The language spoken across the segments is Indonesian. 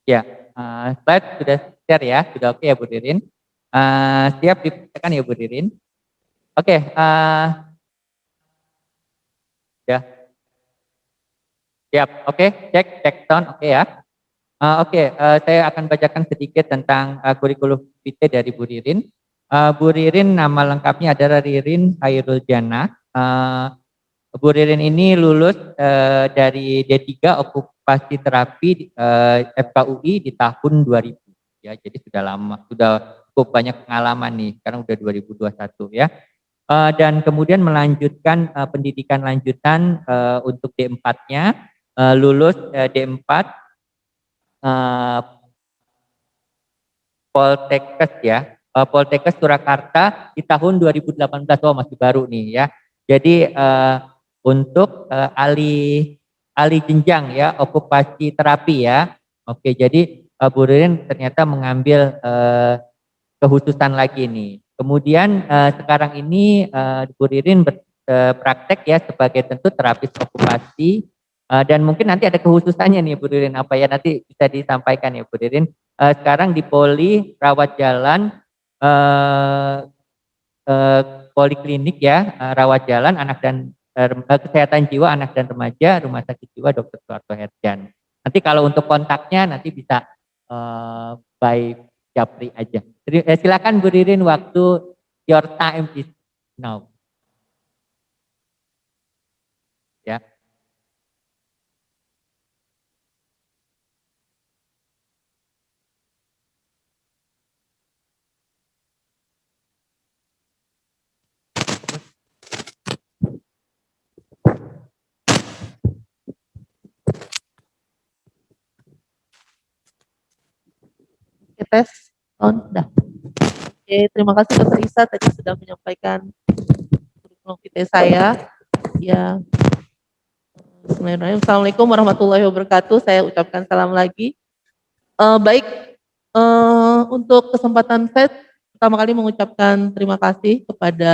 Ya, slide sudah share ya, sudah oke ya Bu Ririn. Siap dipersiapkan ya Bu Ririn. Oke, ya, siap. Oke, cek sound oke ya. Oke, saya akan bacakan sedikit tentang kurikulum PT dari Bu Ririn. Bu Ririn nama lengkapnya adalah Ririn Hairul Jannah. Bu Ririn ini lulus dari D3 okupasi terapi FKUI di tahun 2000 ya. Jadi sudah lama, sudah cukup banyak pengalaman nih. Sekarang udah 2021 ya. Dan kemudian melanjutkan pendidikan lanjutan untuk D4-nya lulus D4 Poltekkes ya. Poltekkes Surakarta di tahun 2018. Oh, masih baru nih ya. Jadi untuk alih jenjang ya, okupasi terapi ya. Oke, jadi Bu Ririn ternyata mengambil kehususan lagi nih. Kemudian sekarang ini Bu Ririn praktek ya sebagai tentu terapis okupasi. Dan mungkin nanti ada khususannya nih Bu Ririn, apa ya nanti bisa disampaikan ya Bu Ririn. Sekarang di Poli Rawat Jalan eh, eh, Poliklinik ya, Rawat Jalan Anak dan Kesehatan Jiwa Anak dan Remaja Rumah Sakit Jiwa Dr. Suharto Herjan. Nanti kalau untuk kontaknya nanti bisa by Japri aja. Silakan Bu Ririn, waktu your time is now. Ya. Oke, tes on dah. Oke, terima kasih Dr. Isa tadi sudah menyampaikan kurikulum PT saya. Ya, Bismillahirrahmanirrahim. Assalamualaikum warahmatullahi wabarakatuh. Saya ucapkan salam lagi. Baik, untuk kesempatan saya pertama kali mengucapkan terima kasih kepada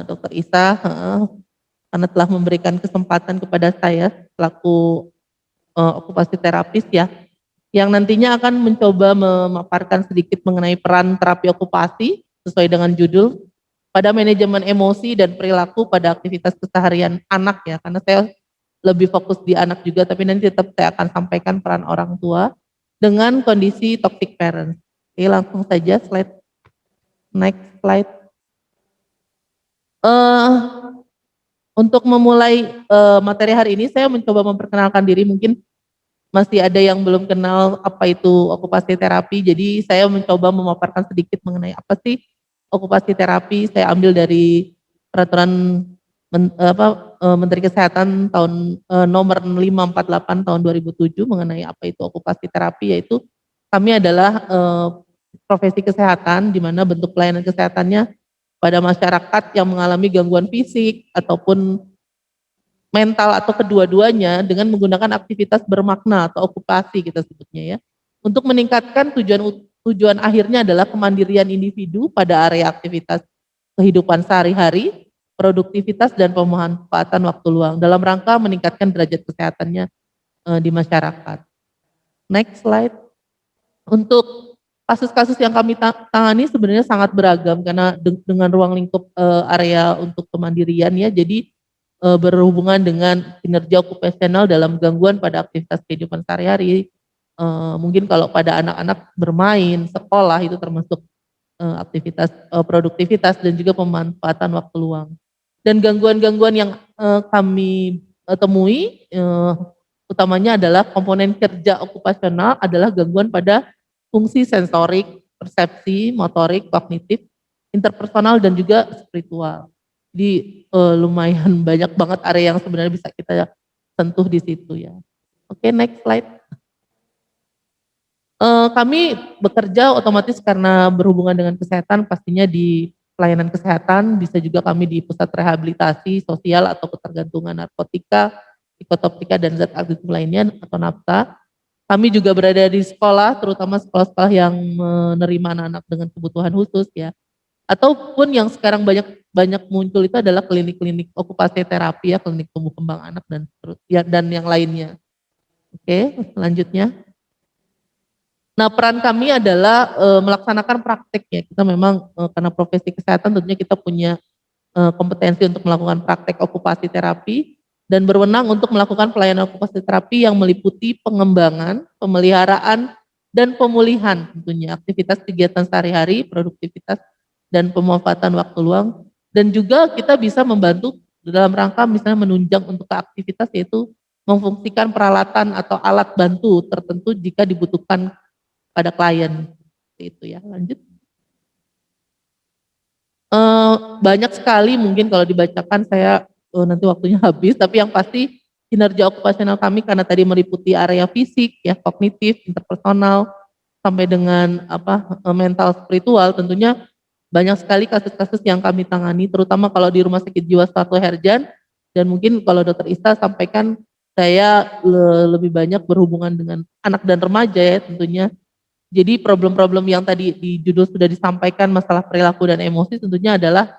Dr. Isa karena telah memberikan kesempatan kepada saya selaku okupasi terapis ya, yang nantinya akan mencoba memaparkan sedikit mengenai peran terapi okupasi sesuai dengan judul pada manajemen emosi dan perilaku pada aktivitas keseharian anak ya, karena saya lebih fokus di anak juga, tapi nanti tetap saya akan sampaikan peran orang tua dengan kondisi toxic parent. Oke, langsung saja slide next slide. Untuk memulai materi hari ini saya mencoba memperkenalkan diri, mungkin masih ada yang belum kenal apa itu okupasi terapi, jadi saya mencoba memaparkan sedikit mengenai apa sih okupasi terapi. Saya ambil dari peraturan Menteri Kesehatan tahun nomor 548 tahun 2007 mengenai apa itu okupasi terapi, yaitu kami adalah profesi kesehatan di mana bentuk pelayanan kesehatannya pada masyarakat yang mengalami gangguan fisik ataupun mental atau kedua-duanya dengan menggunakan aktivitas bermakna atau okupasi kita sebutnya ya. Untuk meningkatkan tujuan akhirnya adalah kemandirian individu pada area aktivitas kehidupan sehari-hari, produktivitas dan pemanfaatan waktu luang dalam rangka meningkatkan derajat kesehatannya di masyarakat. Next slide. Untuk kasus-kasus yang kami tangani sebenarnya sangat beragam karena dengan ruang lingkup area untuk kemandirian ya, jadi berhubungan dengan kinerja okupasional dalam gangguan pada aktivitas kehidupan sehari-hari. Mungkin kalau pada anak-anak bermain, sekolah itu termasuk aktivitas produktivitas dan juga pemanfaatan waktu luang. Dan gangguan-gangguan yang kami temui utamanya adalah komponen kerja okupasional adalah gangguan pada fungsi sensorik, persepsi, motorik, kognitif, interpersonal dan juga spiritual. Jadi lumayan banyak banget area yang sebenarnya bisa kita sentuh di situ ya. Oke, next slide. Kami bekerja otomatis karena berhubungan dengan kesehatan, pastinya di pelayanan kesehatan, bisa juga kami di pusat rehabilitasi sosial atau ketergantungan narkotika, psikotropika dan zat aktif lainnya atau NAPTA. Kami juga berada di sekolah, terutama sekolah-sekolah yang menerima anak-anak dengan kebutuhan khusus ya. Ataupun yang sekarang banyak muncul itu adalah klinik-klinik okupasi terapi ya, klinik tumbuh kembang anak dan yang lainnya. Oke, Oke, selanjutnya. Nah, peran kami adalah melaksanakan praktek ya. Kita memang karena profesi kesehatan tentunya kita punya kompetensi untuk melakukan praktek okupasi terapi dan berwenang untuk melakukan pelayanan okupasi terapi yang meliputi pengembangan, pemeliharaan, dan pemulihan tentunya aktivitas kegiatan sehari-hari, produktivitas, dan pemanfaatan waktu luang. Dan juga kita bisa membantu dalam rangka misalnya menunjang untuk ke aktivitas yaitu memfungsikan peralatan atau alat bantu tertentu jika dibutuhkan pada klien. Itu ya, lanjut. Banyak sekali mungkin kalau dibacakan saya nanti waktunya habis, tapi yang pasti kinerja okupasional kami karena tadi meliputi area fisik, ya kognitif, interpersonal, sampai dengan mental spiritual, tentunya banyak sekali kasus-kasus yang kami tangani, terutama kalau di Rumah Sakit Jiwa Suharto Herjan, dan mungkin kalau Dokter Ista sampaikan saya lebih banyak berhubungan dengan anak dan remaja ya tentunya. Jadi problem-problem yang tadi di judul sudah disampaikan masalah perilaku dan emosi tentunya adalah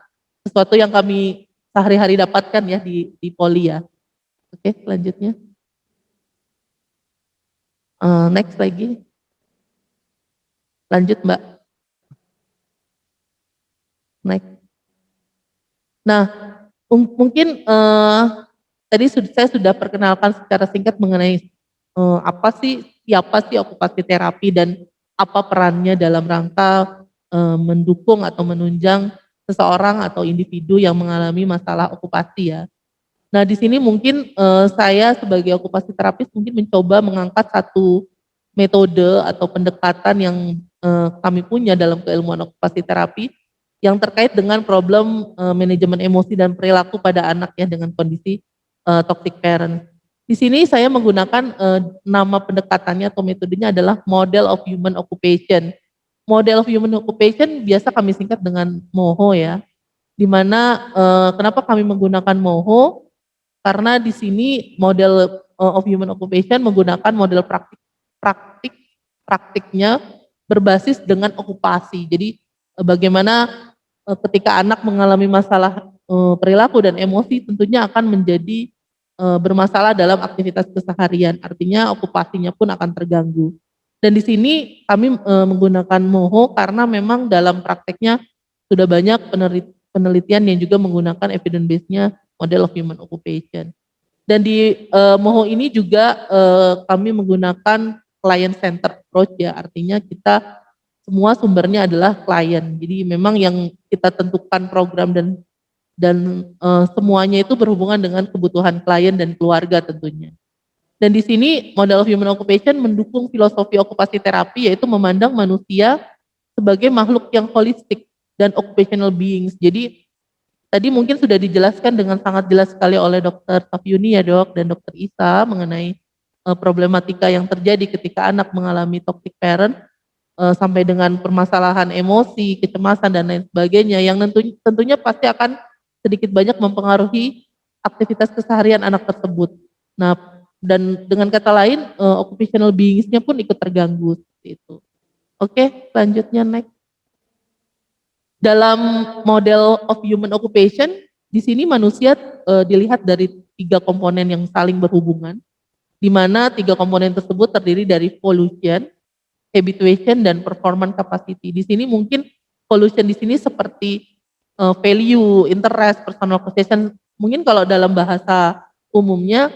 sesuatu yang kami sehari-hari dapatkan ya di Poli ya. Oke, selanjutnya. Next lagi. Lanjut Mbak. Next. Nah, mungkin tadi saya sudah perkenalkan secara singkat mengenai siapa sih okupasi terapi dan apa perannya dalam rangka mendukung atau menunjang seseorang atau individu yang mengalami masalah okupasi ya. Nah di sini mungkin saya sebagai okupasi terapis mungkin mencoba mengangkat satu metode atau pendekatan yang kami punya dalam keilmuan okupasi terapi yang terkait dengan problem manajemen emosi dan perilaku pada anak ya dengan kondisi toxic parent. Di sini saya menggunakan nama pendekatannya atau metodenya adalah Model of Human Occupation. Model of Human Occupation biasa kami singkat dengan MOHO ya. Dimana kenapa kami menggunakan MOHO? Karena di sini model of human occupation menggunakan model praktiknya berbasis dengan okupasi. Jadi bagaimana ketika anak mengalami masalah perilaku dan emosi tentunya akan menjadi bermasalah dalam aktivitas keseharian. Artinya okupasinya pun akan terganggu. Dan di sini kami menggunakan MOHO karena memang dalam prakteknya sudah banyak penelitian yang juga menggunakan evidence base-nya model of human occupation. Dan di MOHO ini juga kami menggunakan client center approach ya, artinya kita semua sumbernya adalah klien. Jadi memang yang kita tentukan program dan semuanya itu berhubungan dengan kebutuhan klien dan keluarga tentunya. Dan di sini model of human occupation mendukung filosofi okupasi terapi yaitu memandang manusia sebagai makhluk yang holistik dan occupational beings. Jadi tadi mungkin sudah dijelaskan dengan sangat jelas sekali oleh Dr. Safyuni ya Dok dan Dr. Isa mengenai problematika yang terjadi ketika anak mengalami toxic parent sampai dengan permasalahan emosi, kecemasan dan lain sebagainya yang tentunya pasti akan sedikit banyak mempengaruhi aktivitas keseharian anak tersebut. Nah, dan dengan kata lain occupational beings-nya pun ikut terganggu seperti itu. Oke, selanjutnya next. Dalam model of human occupation, di sini manusia dilihat dari 3 komponen yang saling berhubungan, di mana 3 komponen tersebut terdiri dari volition, habituation, dan performance capacity. Di sini mungkin volition di sini seperti value, interest, personal possession. Mungkin kalau dalam bahasa umumnya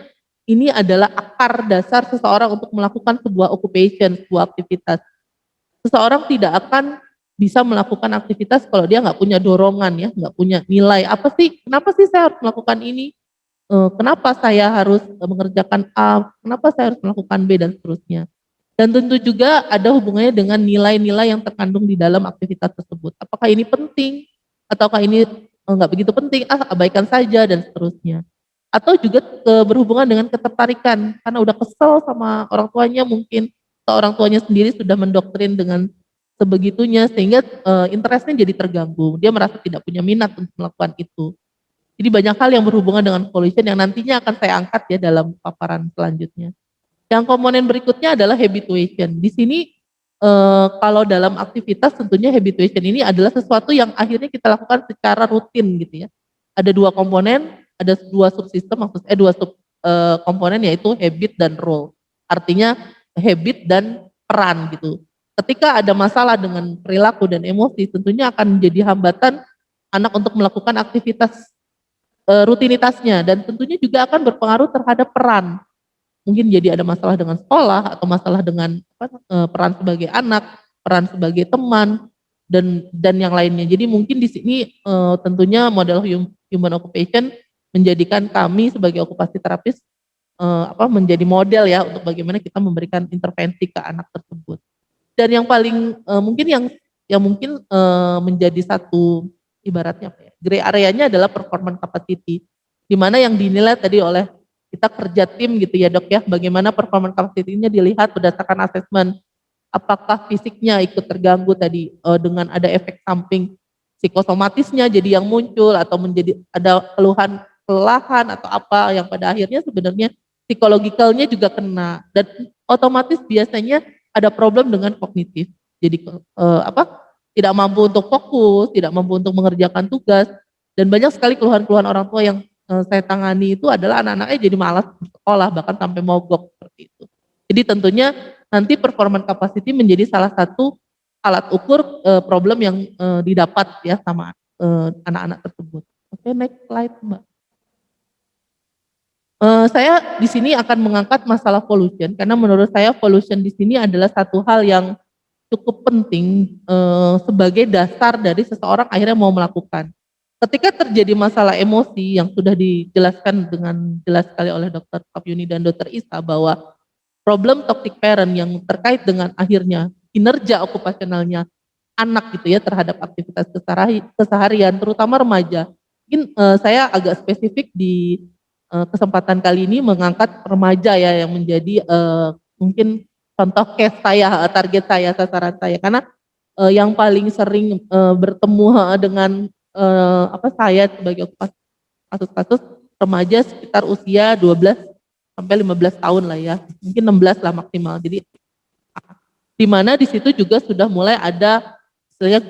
ini adalah akar dasar seseorang untuk melakukan sebuah occupation, sebuah aktivitas. Seseorang tidak akan bisa melakukan aktivitas kalau dia nggak punya dorongan ya, nggak punya nilai. Kenapa sih saya harus melakukan ini? Kenapa saya harus mengerjakan A? Kenapa saya harus melakukan B dan seterusnya? Dan tentu juga ada hubungannya dengan nilai-nilai yang terkandung di dalam aktivitas tersebut. Apakah ini penting? Ataukah ini nggak begitu penting? Abaikan saja dan seterusnya. Atau juga berhubungan dengan ketertarikan karena udah kesel sama orang tuanya mungkin atau orang tuanya sendiri sudah mendoktrin dengan sebegitunya sehingga interestnya jadi terganggu. Dia merasa tidak punya minat untuk melakukan itu. Jadi banyak hal yang berhubungan dengan volition yang nantinya akan saya angkat ya dalam paparan selanjutnya. Yang komponen berikutnya adalah habituation. Di sini kalau dalam aktivitas tentunya habituation ini adalah sesuatu yang akhirnya kita lakukan secara rutin gitu ya. Ada 2 komponen, ada 2 subsistem, maksudnya 2 komponen yaitu habit dan role. Artinya habit dan peran gitu. Ketika ada masalah dengan perilaku dan emosi, tentunya akan menjadi hambatan anak untuk melakukan aktivitas rutinitasnya, dan tentunya juga akan berpengaruh terhadap peran. Mungkin jadi ada masalah dengan sekolah atau masalah dengan peran sebagai anak, peran sebagai teman, dan yang lainnya. Jadi mungkin di sini tentunya model human occupation menjadikan kami sebagai okupasi terapis menjadi model ya untuk bagaimana kita memberikan intervensi ke anak tersebut. Dan yang paling mungkin yang mungkin menjadi satu ibaratnya apa ya, gray area-nya adalah performance capacity, di mana yang dinilai tadi oleh kita kerja tim gitu ya dok ya, bagaimana performance capacity-nya dilihat berdasarkan asesmen, apakah fisiknya ikut terganggu tadi dengan ada efek samping psikosomatisnya jadi yang muncul, atau menjadi ada keluhan kelelahan atau apa yang pada akhirnya sebenarnya psikologikalnya juga kena, dan otomatis biasanya ada problem dengan kognitif. Jadi tidak mampu untuk fokus, tidak mampu untuk mengerjakan tugas, dan banyak sekali keluhan-keluhan orang tua yang saya tangani itu adalah anak-anaknya jadi malas bersekolah, bahkan sampai mogok seperti itu. Jadi tentunya nanti performance capacity menjadi salah satu alat ukur problem yang didapat ya sama anak-anak tersebut. Oke, next slide Mbak. Saya di sini akan mengangkat masalah pollution, karena menurut saya pollution di sini adalah satu hal yang cukup penting sebagai dasar dari seseorang akhirnya mau melakukan. Ketika terjadi masalah emosi yang sudah dijelaskan dengan jelas sekali oleh Dr. Kapyuni dan Dr. Isa, bahwa problem toxic parent yang terkait dengan akhirnya kinerja okupasionalnya anak gitu ya terhadap aktivitas keseharian, terutama remaja. Mungkin saya agak spesifik di kesempatan kali ini mengangkat remaja ya yang menjadi mungkin contoh case saya, target saya, sasaran saya, karena yang paling sering bertemu dengan saya sebagai kasus-kasus remaja sekitar usia 12 sampai 15 tahun lah ya, mungkin 16 lah maksimal. Jadi di mana di situ juga sudah mulai ada istilahnya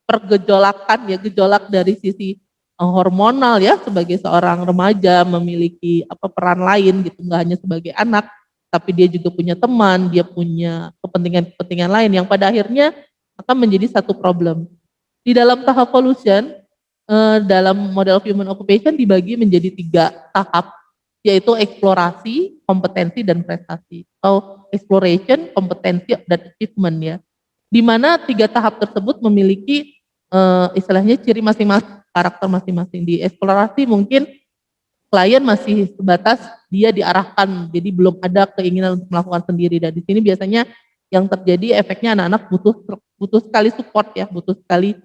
pergejolakan ya, gejolak dari sisi hormonal ya, sebagai seorang remaja memiliki peran lain gitu, nggak hanya sebagai anak, tapi dia juga punya teman, dia punya kepentingan-kepentingan lain yang pada akhirnya akan menjadi satu problem. Di dalam tahap pollution, dalam model human occupation dibagi menjadi 3 tahap, yaitu eksplorasi, kompetensi, dan prestasi. Atau exploration, kompetensi, dan achievement ya. Di mana 3 tahap tersebut memiliki istilahnya ciri masing-masing, karakter masing-masing. Di eksplorasi mungkin klien masih sebatas dia diarahkan, jadi belum ada keinginan untuk melakukan sendiri. Dan di sini biasanya yang terjadi efeknya anak-anak butuh sekali support ya, butuh sekali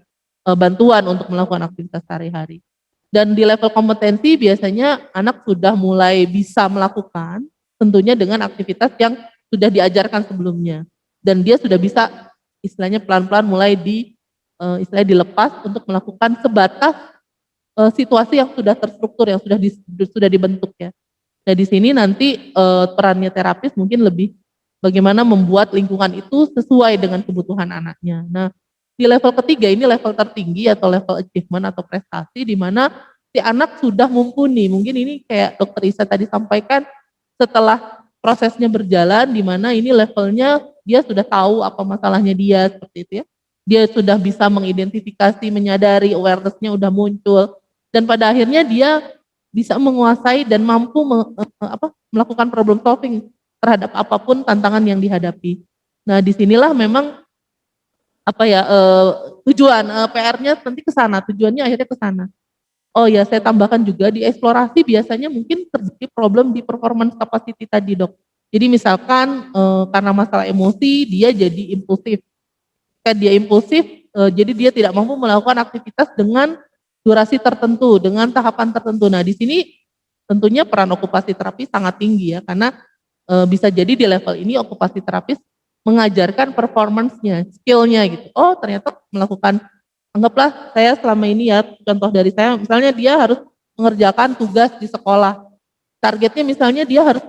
bantuan untuk melakukan aktivitas sehari-hari. Dan di level kompetensi biasanya anak sudah mulai bisa melakukan tentunya dengan aktivitas yang sudah diajarkan sebelumnya, dan dia sudah bisa istilahnya pelan-pelan mulai istilahnya dilepas untuk melakukan sebatas situasi yang sudah terstruktur, yang sudah dibentuk ya. Nah di sini nanti perannya terapis mungkin lebih bagaimana membuat lingkungan itu sesuai dengan kebutuhan anaknya. Nah di level ketiga ini level tertinggi atau level achievement atau prestasi, di mana si anak sudah mumpuni. Mungkin ini kayak Dokter Isa tadi sampaikan, setelah prosesnya berjalan, di mana ini levelnya dia sudah tahu apa masalahnya dia, seperti itu ya. Dia sudah bisa mengidentifikasi, menyadari, awareness-nya udah muncul, dan pada akhirnya dia bisa menguasai dan mampu melakukan problem solving terhadap apapun tantangan yang dihadapi. Nah disinilah memang tujuan PR-nya nanti ke sana, tujuannya akhirnya ke sana. Oh ya, saya tambahkan juga di eksplorasi biasanya mungkin terjadi problem di performance capacity tadi dok. Jadi misalkan karena masalah emosi dia jadi impulsif. Ketika dia impulsif, jadi dia tidak mampu melakukan aktivitas dengan durasi tertentu, dengan tahapan tertentu. Nah di sini tentunya peran okupasi terapis sangat tinggi ya, karena bisa jadi di level ini okupasi terapis mengajarkan performance-nya, skill-nya gitu. Oh ternyata melakukan, anggaplah saya selama ini ya, contoh dari saya, misalnya dia harus mengerjakan tugas di sekolah. Targetnya misalnya dia harus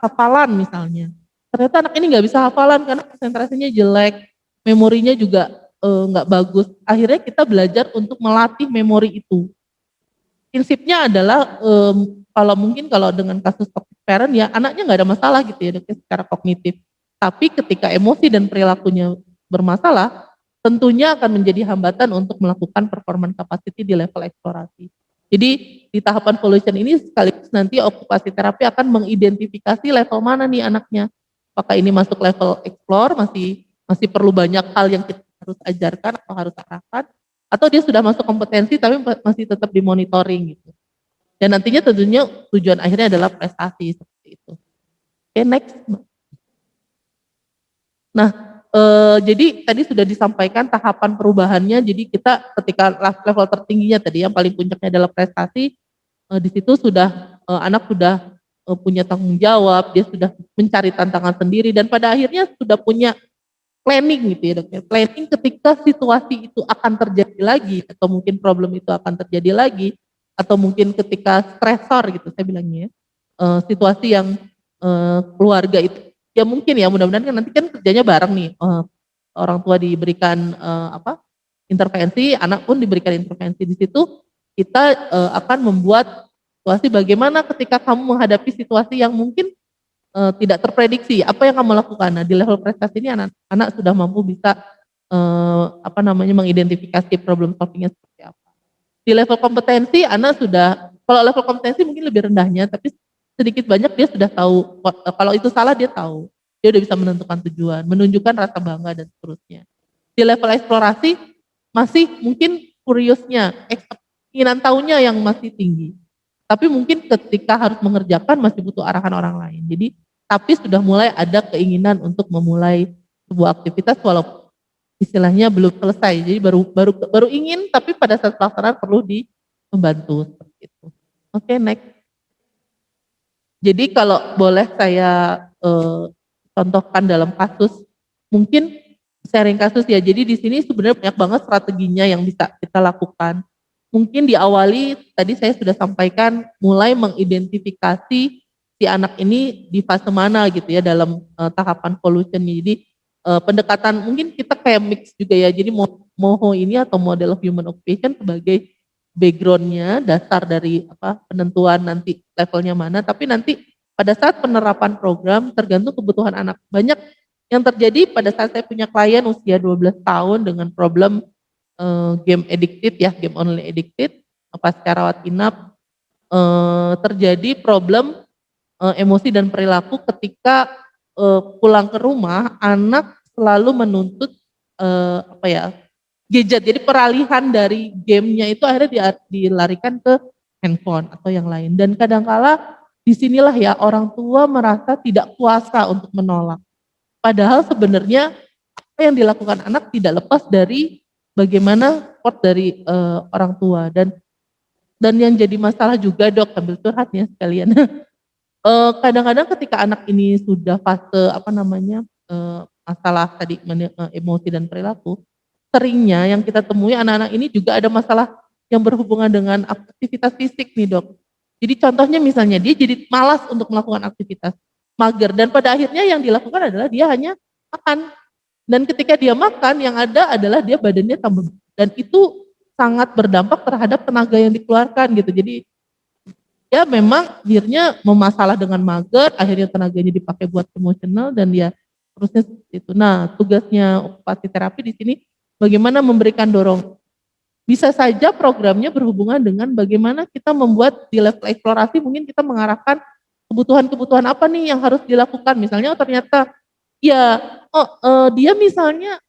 hafalan misalnya. Ternyata anak ini nggak bisa hafalan karena konsentrasinya jelek, memorinya juga nggak bagus. Akhirnya kita belajar untuk melatih memori itu. prinsipnya adalah kalau mungkin kalau dengan kasus toxic parent ya anaknya nggak ada masalah gitu ya Dok, ya, secara kognitif. Tapi ketika emosi dan perilakunya bermasalah, tentunya akan menjadi hambatan untuk melakukan performance capacity di level eksplorasi. Jadi di tahapan evolution ini sekaligus nanti okupasi terapi akan mengidentifikasi level mana nih anaknya. Apakah ini masuk level explore, masih perlu banyak hal yang kita harus ajarkan atau harus arahkan, atau dia sudah masuk kompetensi tapi masih tetap dimonitoring gitu. Dan nantinya tentunya tujuan akhirnya adalah prestasi seperti itu. Oke, next. Nah, jadi tadi sudah disampaikan tahapan perubahannya. Jadi kita ketika level tertingginya tadi yang paling puncaknya adalah prestasi, di situ sudah anak sudah punya tanggung jawab, dia sudah mencari tantangan sendiri dan pada akhirnya sudah punya planning gitu ya Dok ya. Planning ketika situasi itu akan terjadi lagi atau mungkin problem itu akan terjadi lagi atau mungkin ketika stresor gitu saya bilangnya ya. Situasi yang keluarga itu ya mungkin ya mudah-mudahan kan nanti kan kerjanya bareng nih. Orang tua diberikan intervensi, anak pun diberikan intervensi di situ kita akan membuat situasi bagaimana ketika kamu menghadapi situasi yang mungkin tidak terprediksi apa yang kamu lakukan. Nah di level prestasi ini anak sudah mampu bisa mengidentifikasi problem solvingnya seperti apa. Di level kompetensi anak sudah, kalau level kompetensi mungkin lebih rendahnya, tapi sedikit banyak dia sudah tahu kalau itu salah dia tahu, dia udah bisa menentukan tujuan, menunjukkan rasa bangga dan seterusnya. Di level eksplorasi masih mungkin curious-nya, keinginan tahunya yang masih tinggi. Tapi mungkin ketika harus mengerjakan masih butuh arahan orang lain. Jadi tapi sudah mulai ada keinginan untuk memulai sebuah aktivitas walaupun istilahnya belum selesai. Jadi baru ingin tapi pada saat pelaksanaan perlu membantu seperti itu. Oke, next. Jadi kalau boleh saya contohkan dalam kasus, mungkin sharing kasus ya. Jadi di sini sebenarnya banyak banget strateginya yang bisa kita lakukan. Mungkin diawali tadi saya sudah sampaikan mulai mengidentifikasi si anak ini di fase mana gitu ya dalam tahapan evolutionnya. Jadi pendekatan mungkin kita kayak mix juga ya. Jadi MOHO ini atau model of human occupation sebagai backgroundnya dasar dari penentuan nanti levelnya mana. Tapi nanti pada saat penerapan program tergantung kebutuhan anak. Banyak yang terjadi pada saat saya punya klien usia 12 tahun dengan problem game addicted ya, game only addicted, pasca rawat inap terjadi problem emosi dan perilaku ketika pulang ke rumah anak selalu menuntut gadget. Jadi peralihan dari gamenya itu akhirnya dilarikan ke handphone atau yang lain. Dan kadangkala disinilah ya orang tua merasa tidak kuasa untuk menolak. Padahal sebenarnya apa yang dilakukan anak tidak lepas dari bagaimana support dari orang tua dan yang jadi masalah juga Dok, sambil curhat ya sekalian. Kadang-kadang ketika anak ini sudah fase masalah tadi emosi dan perilaku, seringnya yang kita temui anak-anak ini juga ada masalah yang berhubungan dengan aktivitas fisik nih Dok. Jadi contohnya misalnya dia jadi malas untuk melakukan aktivitas, mager dan pada akhirnya yang dilakukan adalah dia hanya makan. Dan ketika dia makan, yang ada adalah dia badannya tambah. Dan itu sangat berdampak terhadap tenaga yang dikeluarkan gitu. Jadi ya memang akhirnya memasalah dengan mager, akhirnya tenaganya dipakai buat emosional dan dia terusnya seperti itu. Nah tugasnya okupasi terapi di sini bagaimana memberikan dorong. Bisa saja programnya berhubungan dengan bagaimana kita membuat di level eksplorasi mungkin kita mengarahkan kebutuhan-kebutuhan apa nih yang harus dilakukan. Misalnya ternyata ya, dia misalnya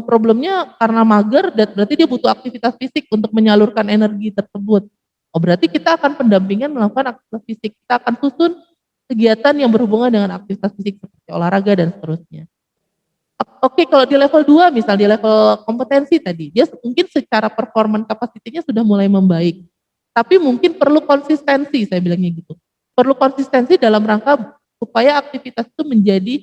problemnya karena mager, berarti dia butuh aktivitas fisik untuk menyalurkan energi tersebut. Oh berarti kita akan pendampingan melakukan aktivitas fisik. Kita akan susun kegiatan yang berhubungan dengan aktivitas fisik seperti olahraga dan seterusnya. Oke, kalau di level 2 misal di level kompetensi tadi, dia mungkin secara performance kapasitinya sudah mulai membaik. Tapi mungkin perlu konsistensi, saya bilangnya gitu. Perlu konsistensi dalam rangka supaya aktivitas itu menjadi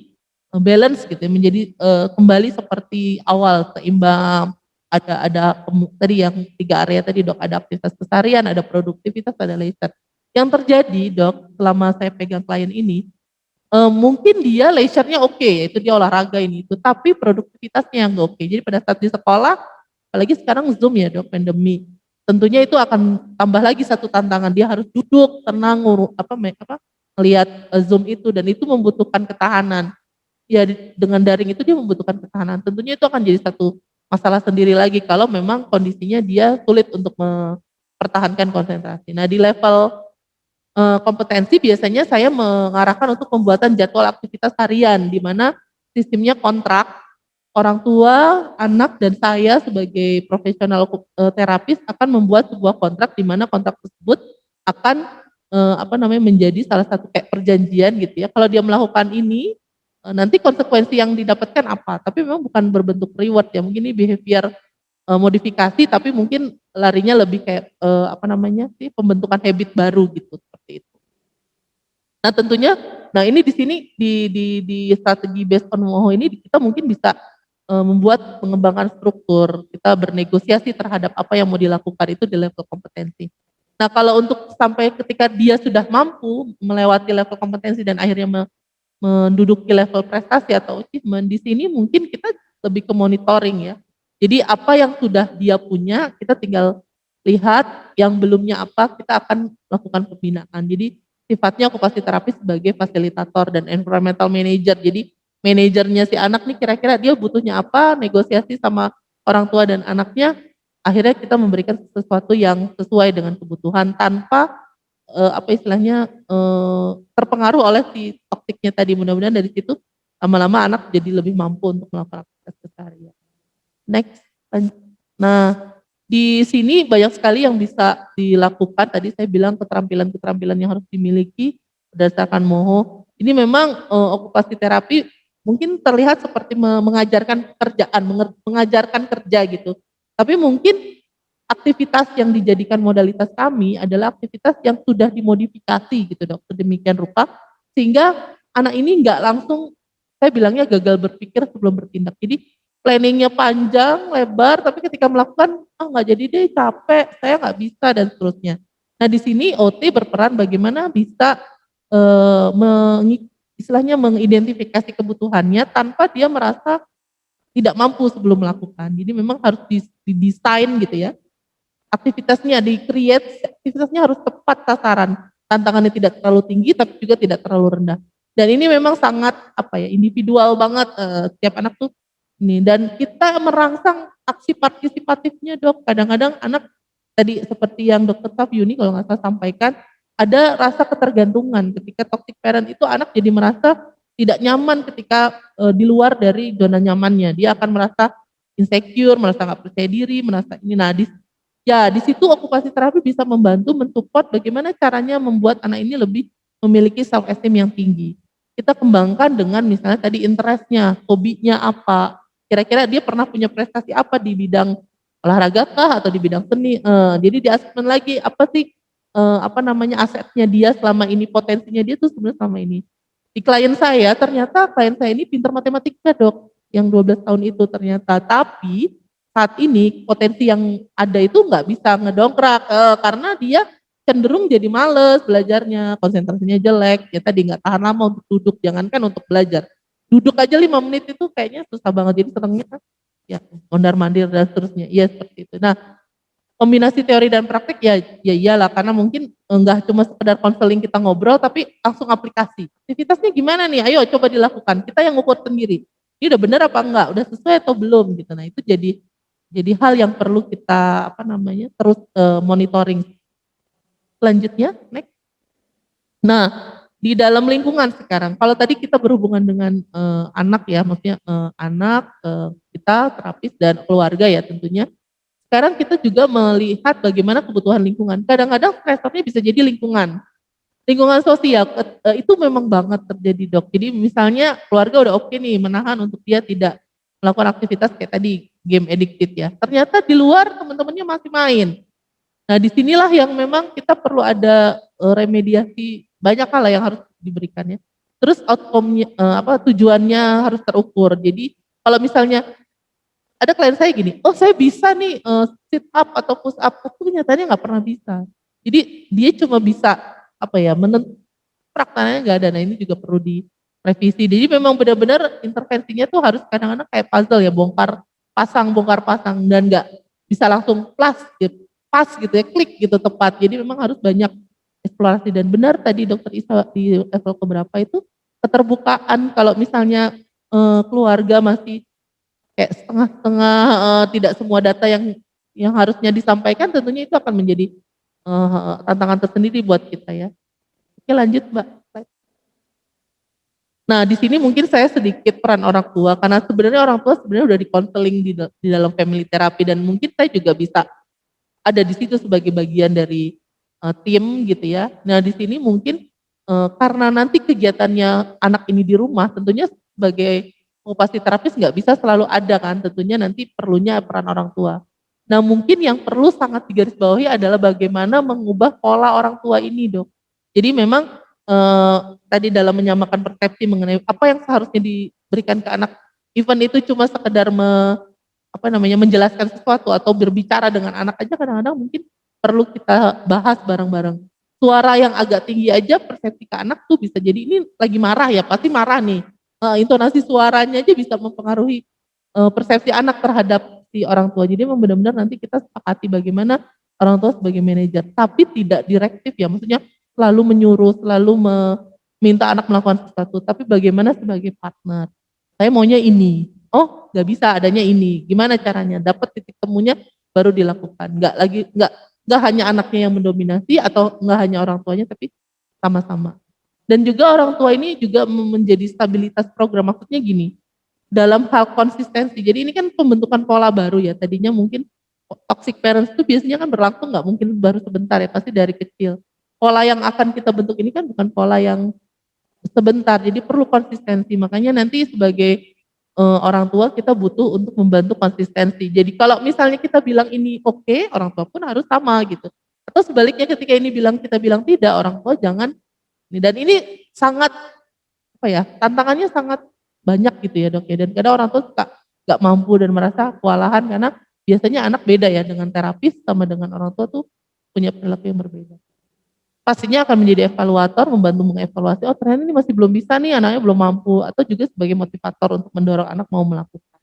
balance gitu ya, menjadi kembali seperti awal, seimbang, ada tadi yang 3 area tadi Dok, ada aktivitas keseharian, ada produktivitas, ada leisure. Yang terjadi Dok, selama saya pegang klien ini, mungkin dia leisure-nya oke, yaitu dia olahraga ini itu, tapi produktivitasnya yang nggak oke. Jadi pada saat di sekolah, apalagi sekarang Zoom ya Dok, pandemi, tentunya itu akan tambah lagi satu tantangan. Dia harus duduk tenang melihat Zoom itu, dan itu membutuhkan ketahanan. Ya dengan daring itu dia membutuhkan ketahanan. Tentunya itu akan jadi satu masalah sendiri lagi kalau memang kondisinya dia sulit untuk mempertahankan konsentrasi. Nah di level kompetensi biasanya saya mengarahkan untuk pembuatan jadwal aktivitas harian, di mana sistemnya kontrak. Orang tua, anak, dan saya sebagai profesional terapis akan membuat sebuah kontrak, di mana kontrak tersebut akan menjadi salah satu kayak perjanjian gitu ya. Kalau dia melakukan ini, nanti konsekuensi yang didapatkan apa. Tapi memang bukan berbentuk reward ya, mungkin ini behavior modifikasi, tapi mungkin larinya lebih kayak pembentukan habit baru gitu, seperti itu. Nah tentunya, nah ini di sini di strategi based on MOHO ini kita mungkin bisa membuat pengembangan struktur, kita bernegosiasi terhadap apa yang mau dilakukan itu di level kompetensi. Nah kalau untuk sampai ketika dia sudah mampu melewati level kompetensi dan akhirnya menduduki level prestasi atau achievement, di sini mungkin kita lebih ke monitoring ya. Jadi apa yang sudah dia punya, kita tinggal lihat, yang belumnya apa, kita akan lakukan pembinaan. Jadi sifatnya okupasi terapi sebagai fasilitator dan environmental manager. Jadi manajernya si anak nih kira-kira dia butuhnya apa, negosiasi sama orang tua dan anaknya, akhirnya kita memberikan sesuatu yang sesuai dengan kebutuhan tanpa terpengaruh oleh si toksiknya tadi. Mudah-mudahan dari situ lama-lama anak jadi lebih mampu untuk melakukan aktivitas keseharian. Next. Nah, di sini banyak sekali yang bisa dilakukan. Tadi saya bilang keterampilan-keterampilan yang harus dimiliki berdasarkan MOHO. Ini memang okupasi terapi mungkin terlihat seperti mengajarkan pekerjaan, mengajarkan kerja gitu. Tapi mungkin aktivitas yang dijadikan modalitas kami adalah aktivitas yang sudah dimodifikasi gitu dok, sedemikian rupa sehingga anak ini nggak langsung, saya bilangnya gagal berpikir sebelum bertindak. Jadi planningnya panjang, lebar, tapi ketika melakukan, nggak jadi deh, capek, saya nggak bisa, dan seterusnya. Nah di sini OT berperan bagaimana bisa istilahnya mengidentifikasi kebutuhannya tanpa dia merasa tidak mampu sebelum melakukan. Jadi memang harus didesain gitu ya. Aktivitasnya di-create, aktivitasnya harus tepat sasaran. Tantangannya tidak terlalu tinggi tapi juga tidak terlalu rendah. Dan ini memang sangat individual banget setiap anak tuh ini, dan kita merangsang aksi partisipatifnya dok. Kadang-kadang anak tadi seperti yang Dokter Safyuni kalau nggak salah sampaikan, ada rasa ketergantungan ketika toxic parent itu anak jadi merasa tidak nyaman ketika di luar dari zona nyamannya. Dia akan merasa insecure, merasa nggak percaya diri, merasa ini. Nah di situ okupasi terapi bisa membantu mensupport bagaimana caranya membuat anak ini lebih memiliki self esteem yang tinggi. Kita kembangkan dengan misalnya tadi interestnya, hobinya apa, kira-kira dia pernah punya prestasi apa di bidang olahraga kah atau di bidang seni. Jadi di asesmen lagi apa sih asetnya dia selama ini, potensinya dia tuh sebenarnya selama ini. Di klien saya ternyata klien saya ini pintar matematika dok, yang 12 tahun itu ternyata, tapi saat ini potensi yang ada itu nggak bisa ngedongkrak karena dia cenderung jadi males belajarnya, konsentrasinya jelek, ya tadi nggak tahan lama untuk duduk, jangankan untuk belajar. Duduk aja 5 menit itu kayaknya susah banget, jadi senangnya ya mondar-mandir dan seterusnya. Iya seperti itu. Nah, kombinasi teori dan praktik ya iyalah, karena mungkin enggak cuma sekedar konseling kita ngobrol tapi langsung aplikasi. Aktivitasnya gimana nih? Ayo coba dilakukan. Kita yang ngukur sendiri. Ini udah benar apa enggak? Udah sesuai atau belum gitu. Nah, itu jadi hal yang perlu kita terus monitoring. Selanjutnya, next. Nah, di dalam lingkungan sekarang, kalau tadi kita berhubungan dengan anak ya, maksudnya anak, kita terapis dan keluarga ya tentunya. Sekarang kita juga melihat bagaimana kebutuhan lingkungan. Kadang-kadang stresornya bisa jadi lingkungan. Lingkungan sosial itu memang banget terjadi dok. Jadi misalnya keluarga udah oke nih menahan untuk dia tidak melakukan aktivitas kayak tadi game addicted ya. Ternyata di luar teman-temannya masih main. Nah disinilah yang memang kita perlu ada remediasi, banyak hal yang harus diberikan ya. Terus outcome-nya tujuannya harus terukur. Jadi kalau misalnya ada klien saya gini, oh saya bisa nih sit up atau push up, tapi nyatanya nggak pernah bisa. Jadi dia cuma bisa prakteknya nggak ada. Nah ini juga perlu direvisi. Jadi memang benar-benar intervensinya tuh harus kadang-kadang kayak puzzle ya, bongkar pasang dan nggak bisa langsung plus gitu. pas gitu ya, klik gitu tepat. Jadi memang harus banyak eksplorasi dan benar tadi Dokter Isa di level keberapa itu keterbukaan kalau misalnya keluarga masih kayak setengah-setengah, tidak semua data yang harusnya disampaikan tentunya itu akan menjadi tantangan tersendiri buat kita ya. Oke lanjut Mbak. Nah di sini mungkin saya sedikit peran orang tua karena sebenarnya orang tua sebenarnya udah di-counseling di dalam family therapy dan mungkin saya juga bisa ada di situ sebagai bagian dari tim gitu ya. Nah di sini mungkin karena nanti kegiatannya anak ini di rumah, tentunya sebagai okupasi terapis nggak bisa selalu ada kan, tentunya nanti perlunya peran orang tua. Nah mungkin yang perlu sangat digarisbawahi adalah bagaimana mengubah pola orang tua ini dok. Jadi memang tadi dalam menyamakan persepsi mengenai apa yang seharusnya diberikan ke anak, even itu cuma sekedar menjelaskan sesuatu atau berbicara dengan anak aja kadang-kadang mungkin perlu kita bahas bareng-bareng. Suara yang agak tinggi aja persepsi ke anak tuh bisa jadi ini lagi marah ya, pasti marah nih. Intonasi suaranya aja bisa mempengaruhi persepsi anak terhadap si orang tua. Jadi memang benar-benar nanti kita sepakati bagaimana orang tua sebagai manajer, tapi tidak direktif ya, maksudnya selalu menyuruh, selalu meminta anak melakukan sesuatu, tapi bagaimana sebagai partner. Saya maunya ini, oh nggak bisa adanya ini, gimana caranya? Dapat titik temunya baru dilakukan. Nggak hanya anaknya yang mendominasi atau nggak hanya orang tuanya, tapi sama-sama. Dan juga orang tua ini juga menjadi stabilitas program. Maksudnya gini, dalam hal konsistensi. Jadi ini kan pembentukan pola baru ya. Tadinya mungkin toxic parents itu biasanya kan berlangsung nggak mungkin baru sebentar ya, pasti dari kecil. Pola yang akan kita bentuk ini kan bukan pola yang sebentar, jadi perlu konsistensi. Makanya nanti sebagai orang tua kita butuh untuk membantu konsistensi. Jadi kalau misalnya kita bilang ini oke, orang tua pun harus sama gitu. Atau sebaliknya ketika ini kita bilang tidak, orang tua jangan. Dan ini sangat tantangannya sangat banyak gitu ya dok ya. Dan kadang orang tua suka nggak mampu dan merasa kewalahan karena biasanya anak beda ya dengan terapis sama dengan orang tua tuh punya perilaku yang berbeda. Pastinya akan menjadi evaluator, membantu mengevaluasi, oh ternyata ini masih belum bisa nih, anaknya belum mampu, atau juga sebagai motivator untuk mendorong anak mau melakukan.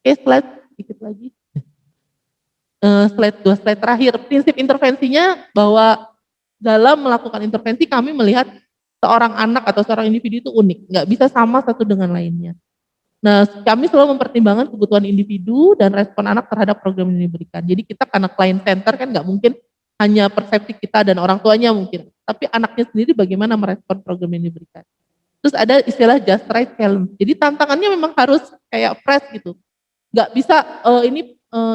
Oke, slide sedikit lagi. Slide 2, slide terakhir. Prinsip intervensinya bahwa dalam melakukan intervensi kami melihat seorang anak atau seorang individu itu unik, nggak bisa sama satu dengan lainnya. Nah, kami selalu mempertimbangkan kebutuhan individu dan respon anak terhadap program yang diberikan. Jadi kita karena client center kan nggak mungkin hanya persepsi kita dan orang tuanya mungkin, tapi anaknya sendiri bagaimana merespon program yang diberikan. Terus ada istilah just right challenge. Jadi tantangannya memang harus kayak fresh gitu. Nggak bisa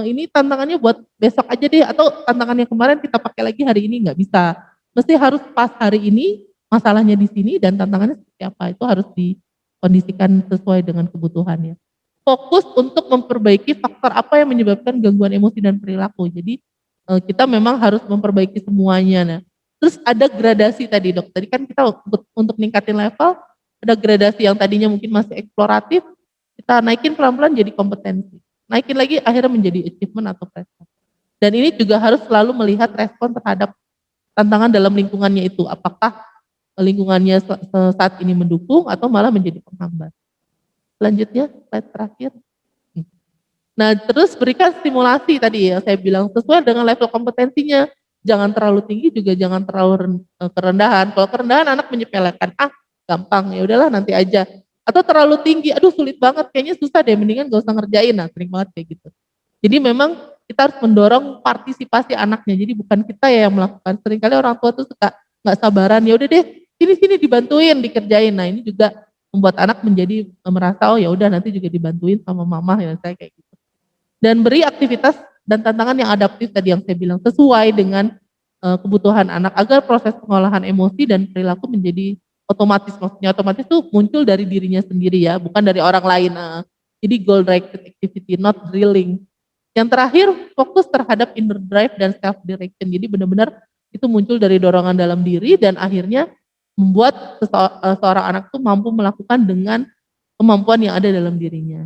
ini tantangannya buat besok aja deh atau tantangannya kemarin kita pakai lagi hari ini nggak bisa. Mesti harus pas hari ini masalahnya di sini dan tantangannya seperti apa itu harus dikondisikan sesuai dengan kebutuhannya. Fokus untuk memperbaiki faktor apa yang menyebabkan gangguan emosi dan perilaku. Jadi kita memang harus memperbaiki semuanya. Nah, terus ada gradasi tadi dok. Tadi kan kita untuk ningkatin level ada gradasi yang tadinya mungkin masih eksploratif, kita naikin pelan-pelan jadi kompetensi. Naikin lagi akhirnya menjadi achievement atau prestasi. Dan ini juga harus selalu melihat respon terhadap tantangan dalam lingkungannya itu. Apakah lingkungannya saat ini mendukung atau malah menjadi penghambat. Selanjutnya slide terakhir. Nah terus berikan stimulasi tadi ya saya bilang sesuai dengan level kompetensinya. Jangan terlalu tinggi juga jangan terlalu kerendahan. Kalau kerendahan anak menyepelekan, gampang ya udahlah nanti aja. Atau terlalu tinggi, aduh sulit banget kayaknya susah deh mendingan gak usah ngerjain. Nah sering banget kayak gitu. Jadi memang kita harus mendorong partisipasi anaknya. Jadi bukan kita ya yang melakukan. Seringkali orang tua tuh suka nggak sabaran ya udah deh sini dibantuin dikerjain. Nah ini juga membuat anak menjadi merasa oh ya udah nanti juga dibantuin sama mama ya saya kayak gitu. Dan beri aktivitas dan tantangan yang adaptif tadi yang saya bilang sesuai dengan kebutuhan anak agar proses pengolahan emosi dan perilaku menjadi otomatis. Maksudnya otomatis itu muncul dari dirinya sendiri ya, bukan dari orang lain. Jadi goal directed activity, not drilling. Yang terakhir fokus terhadap inner drive dan self direction. Jadi benar-benar itu muncul dari dorongan dalam diri dan akhirnya membuat seorang anak itu mampu melakukan dengan kemampuan yang ada dalam dirinya.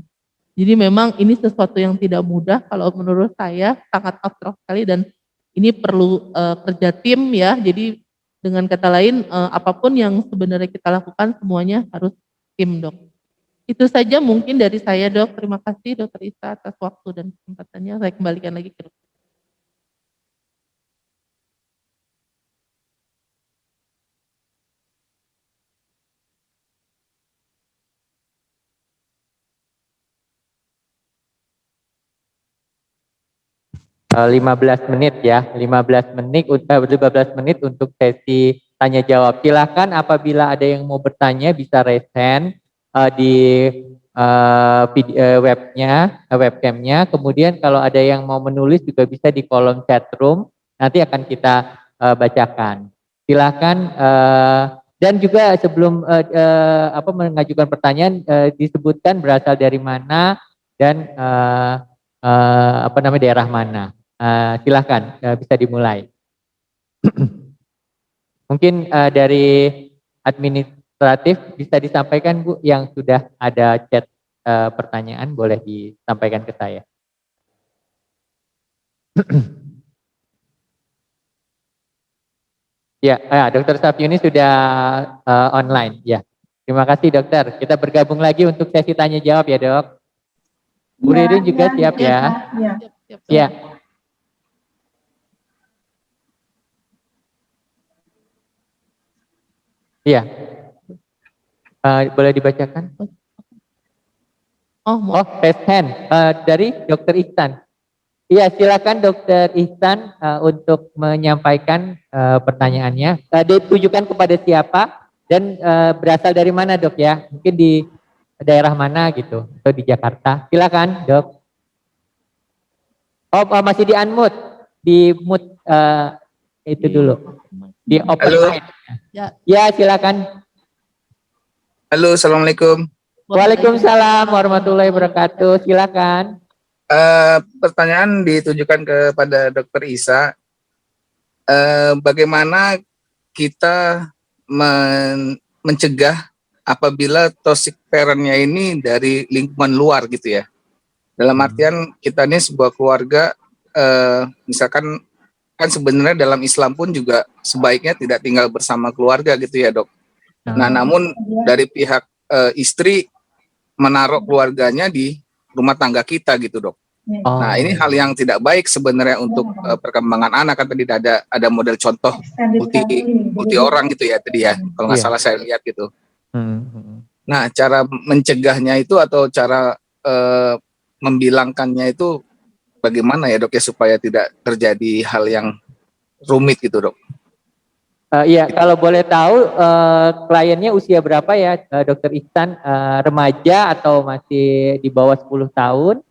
Jadi memang ini sesuatu yang tidak mudah kalau menurut saya sangat abstrak sekali dan ini perlu kerja tim ya. Jadi dengan kata lain apapun yang sebenarnya kita lakukan semuanya harus tim dok. Itu saja mungkin dari saya dok. Terima kasih dokter Isa atas waktu dan kesempatannya. Saya kembalikan lagi ke dokter. 15 menit ya, 15 menit untuk sesi tanya jawab. Silakan apabila ada yang mau bertanya bisa raise hand di webcamnya. Kemudian kalau ada yang mau menulis juga bisa di kolom chat room. Nanti akan kita bacakan. Silakan dan juga sebelum mengajukan pertanyaan disebutkan berasal dari mana dan daerah mana. Silahkan bisa dimulai. Mungkin dari administratif bisa disampaikan Bu yang sudah ada chat pertanyaan boleh disampaikan ke saya. Ya, Dokter Safiuni sudah online. Ya, terima kasih dokter. Kita bergabung lagi untuk sesi tanya jawab ya dok. Bu Ririn juga siap ya. Ya. Iya. Boleh dibacakan? Oh, raise hand dari Dokter Ihsan. Iya, silakan Dokter Ihsan untuk menyampaikan pertanyaannya. Ditujukan kepada siapa dan berasal dari mana dok ya? Mungkin di daerah mana gitu atau di Jakarta? Silakan dok. Oh, masih di unmute, di mute itu dulu. Di open mic. Ya, silakan. Halo, assalamualaikum. Waalaikumsalam warahmatullahi wabarakatuh. Silakan. Pertanyaan ditujukan kepada Dokter Isa. Bagaimana kita mencegah apabila toxic parent-nya ini dari lingkungan luar gitu ya? Dalam artian kita ini sebuah keluarga, misalkan kan sebenarnya dalam Islam pun juga sebaiknya tidak tinggal bersama keluarga gitu ya dok. Nah namun dari pihak istri menaruh keluarganya di rumah tangga kita gitu dok. Nah ini hal yang tidak baik sebenarnya untuk perkembangan anak, kan tadi ada model contoh multi orang gitu ya tadi ya, kalau nggak salah saya lihat gitu. Nah cara mencegahnya itu atau cara membilangkannya itu bagaimana ya dok ya supaya tidak terjadi hal yang rumit gitu dok? Iya, kalau boleh tahu kliennya usia berapa ya, Dokter Ihsan? Remaja atau masih di bawah 10 tahun?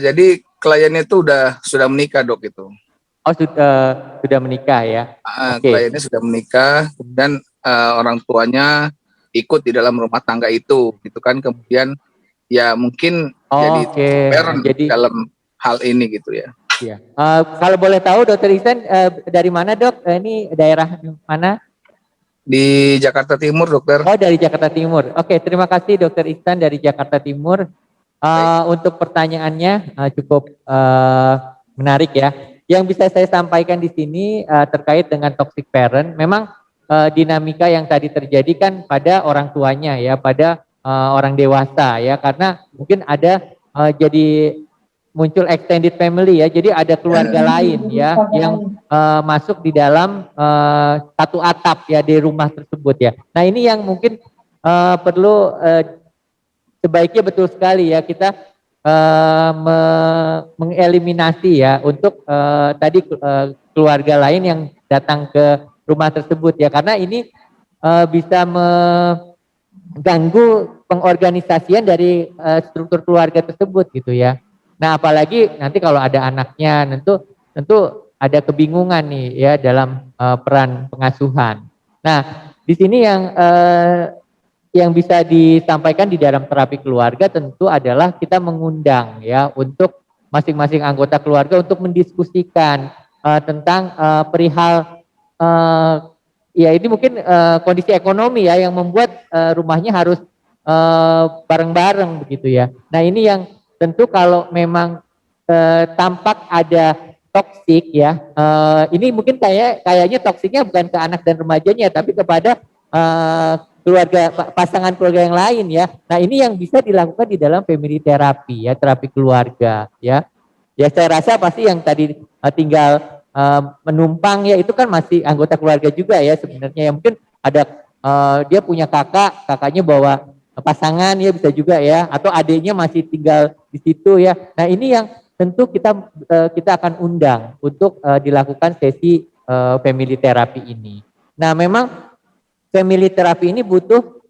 Jadi kliennya itu sudah menikah dok itu. Oh sudah menikah ya? Kliennya sudah menikah, kemudian orang tuanya ikut di dalam rumah tangga itu, gitu kan? Kemudian ya mungkin jadi dalam hal ini gitu ya. Iya. Kalau boleh tahu Dokter Ihsan dari mana dok? Ini daerah mana? Di Jakarta Timur dokter. Oh dari Jakarta Timur. Oke, terima kasih Dokter Ihsan dari Jakarta Timur. Untuk pertanyaannya cukup menarik ya. Yang bisa saya sampaikan di sini terkait dengan toxic parent, memang dinamika yang tadi terjadi kan pada orang tuanya ya, pada orang dewasa ya, karena mungkin ada jadi muncul extended family ya, jadi ada keluarga lain ya yang masuk di dalam satu atap ya di rumah tersebut ya. Nah ini yang mungkin perlu sebaiknya betul sekali ya kita mengeliminasi ya untuk tadi keluarga lain yang datang ke rumah tersebut ya, karena ini bisa mengganggu pengorganisasian dari struktur keluarga tersebut gitu ya. Nah, apalagi nanti kalau ada anaknya, tentu ada kebingungan nih ya dalam peran pengasuhan. Nah, di sini yang bisa disampaikan di dalam terapi keluarga tentu adalah kita mengundang ya untuk masing-masing anggota keluarga untuk mendiskusikan tentang perihal ya ini mungkin kondisi ekonomi ya yang membuat rumahnya harus bareng-bareng begitu ya. Nah, ini yang tentu kalau memang tampak ada toksik ya, ini mungkin kayaknya toksiknya bukan ke anak dan remajanya, tapi kepada pasangan keluarga yang lain ya. Nah ini yang bisa dilakukan di dalam family therapy ya, terapi keluarga ya. Ya saya rasa pasti yang tadi tinggal menumpang ya itu kan masih anggota keluarga juga ya sebenarnya. Ya mungkin ada dia punya kakaknya bawa pasangan ya bisa juga ya, atau adiknya masih tinggal di situ ya. Nah ini yang tentu kita akan undang untuk dilakukan sesi family therapy ini. Nah, memang family therapy ini butuh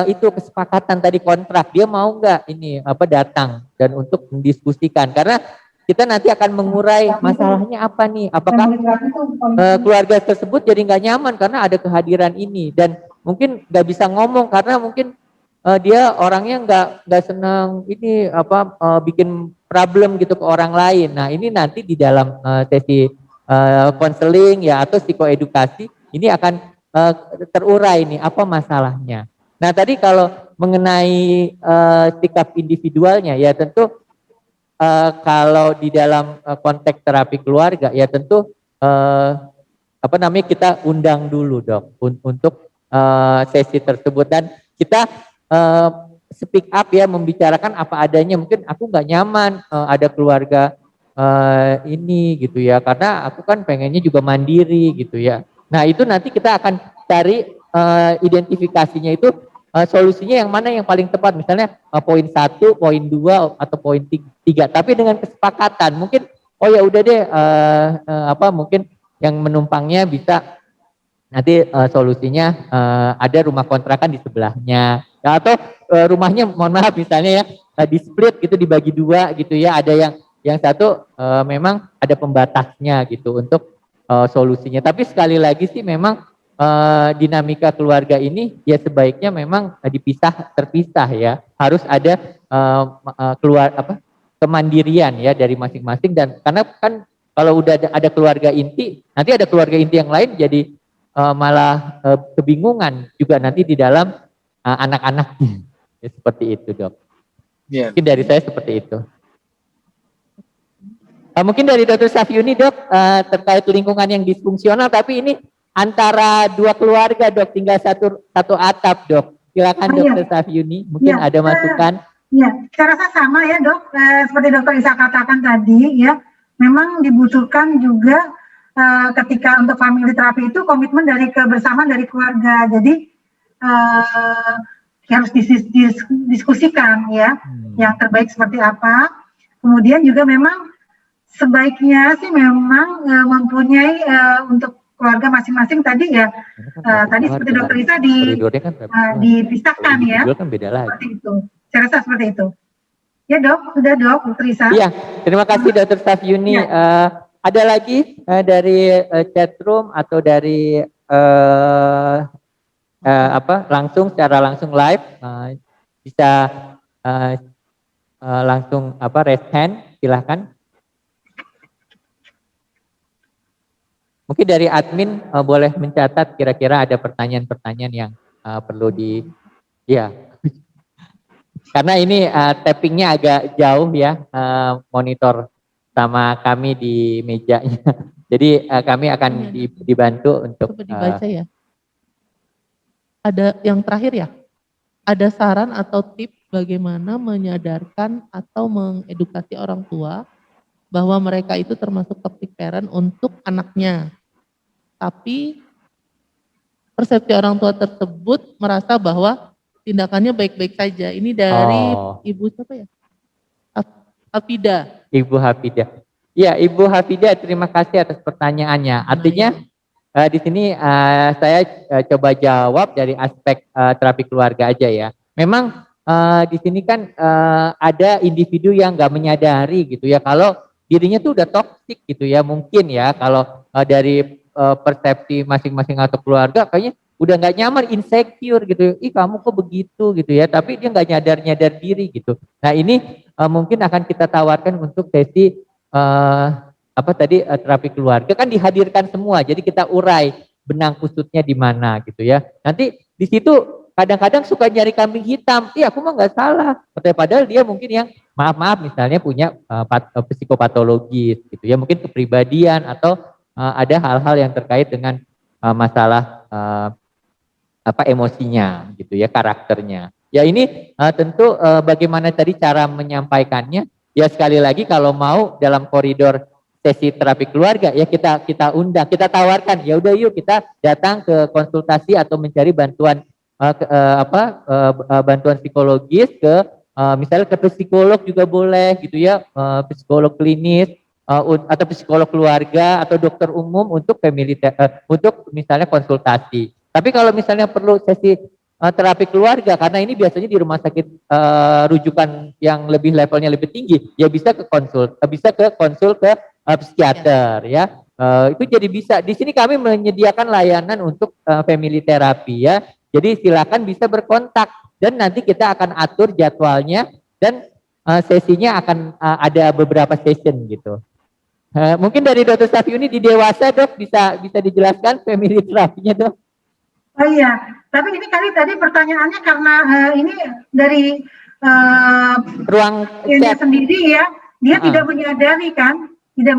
itu kesepakatan tadi kontrak, dia mau nggak ini datang dan untuk mendiskusikan, karena kita nanti akan mengurai masalahnya apa nih, apakah keluarga tersebut jadi nggak nyaman karena ada kehadiran ini, dan mungkin nggak bisa ngomong karena mungkin dia orangnya nggak senang ini bikin problem gitu ke orang lain. Nah, ini nanti di dalam sesi konseling ya atau psikoedukasi ini akan terurai nih apa masalahnya. Nah, tadi kalau mengenai sikap individualnya ya tentu kalau di dalam konteks terapi keluarga ya tentu kita undang dulu dok untuk sesi tersebut, dan kita speak up ya, membicarakan apa adanya. Mungkin aku nggak nyaman ada keluarga ini gitu ya, karena aku kan pengennya juga mandiri gitu ya. Nah, itu nanti kita akan cari identifikasinya itu solusinya yang mana yang paling tepat, misalnya poin 1, poin 2 atau poin 3, tapi dengan kesepakatan. Mungkin oh ya udah deh mungkin yang menumpangnya bisa nanti solusinya ada rumah kontrakan di sebelahnya ya, atau rumahnya mohon maaf misalnya ya di split gitu, dibagi 2 gitu ya, ada yang satu memang ada pembatasnya gitu untuk solusinya. Tapi sekali lagi sih memang dinamika keluarga ini ya sebaiknya memang terpisah ya, harus ada kemandirian ya dari masing-masing, dan karena kan kalau udah ada keluarga inti, nanti ada keluarga inti yang lain jadi malah kebingungan juga nanti di dalam anak-anaknya. Ya, seperti itu dok. Yeah. Mungkin dari saya seperti itu. Mungkin dari Dr. Safyuni dok terkait lingkungan yang disfungsional, tapi ini antara 2 keluarga dok, tinggal satu atap dok. Silakan Dr. Safyuni, mungkin ada masukan. Iya, saya rasa sama ya dok, seperti Dr. Isa katakan tadi ya, memang dibutuhkan juga ketika untuk family terapi itu komitmen dari kebersamaan dari keluarga. Jadi harus didiskusikan ya, yang terbaik seperti apa. Kemudian juga memang sebaiknya sih memang mempunyai untuk keluarga masing-masing tadi ya, tadi seperti Dr. Isa dipisahkan ya, kan beda lagi. Seperti itu. Saya rasa seperti itu. Ya dok, sudah dok, Dr. Isa. Iya, terima kasih Dr. Safyuni. Ya. Ada lagi dari chat room atau dari secara langsung live bisa langsung raise hand, silahkan. Mungkin dari admin boleh mencatat kira-kira ada pertanyaan-pertanyaan yang perlu karena ini tappingnya agak jauh ya, monitor sama kami di mejanya. Jadi kami akan dibantu untuk coba dibaca ya. Ada yang terakhir ya. Ada saran atau tips bagaimana menyadarkan atau mengedukasi orang tua bahwa mereka itu termasuk toxic parent untuk anaknya. Tapi persepsi orang tua tersebut merasa bahwa tindakannya baik-baik saja. Ini dari Ibu siapa ya? Hafida. Ibu Hafida. Ya, Ibu Hafida, terima kasih atas pertanyaannya. Artinya di sini saya coba jawab dari aspek terapi keluarga aja ya. Memang di sini kan ada individu yang nggak menyadari gitu ya kalau dirinya tuh udah toksik gitu ya, mungkin ya kalau dari persepsi masing-masing atau keluarga kayaknya udah nggak nyaman, insecure gitu. Ih kamu kok begitu gitu ya, tapi dia nggak nyadar diri gitu. Nah ini mungkin akan kita tawarkan untuk sesi terapi keluarga, kan dihadirkan semua, jadi kita urai benang kusutnya di mana gitu ya. Nanti di situ kadang-kadang suka nyari kambing hitam, iya aku mah nggak salah, padahal dia mungkin yang maaf misalnya punya psikopatologis gitu ya, mungkin kepribadian atau ada hal-hal yang terkait dengan masalah emosinya gitu ya, karakternya. Ya ini tentu bagaimana tadi cara menyampaikannya, ya sekali lagi kalau mau dalam koridor sesi terapi keluarga ya kita undang, kita tawarkan, ya udah yuk kita datang ke konsultasi atau mencari bantuan bantuan psikologis ke misalnya ke psikolog juga boleh gitu ya, psikolog klinis atau psikolog keluarga atau dokter umum untuk untuk misalnya konsultasi. Tapi kalau misalnya perlu sesi terapi keluarga, karena ini biasanya di rumah sakit rujukan yang lebih levelnya lebih tinggi, ya bisa ke konsul ke psikiater ya. Itu jadi bisa. Di sini kami menyediakan layanan untuk family therapy ya. Jadi silakan bisa berkontak dan nanti kita akan atur jadwalnya dan sesinya akan ada beberapa session gitu. Mungkin dari Dr. Safiuni di dewasa dok bisa dijelaskan family terapinya dok. Oh iya, tapi ini kali tadi pertanyaannya karena ini dari ruang chat sendiri ya, dia tidak menyadari kan, tidak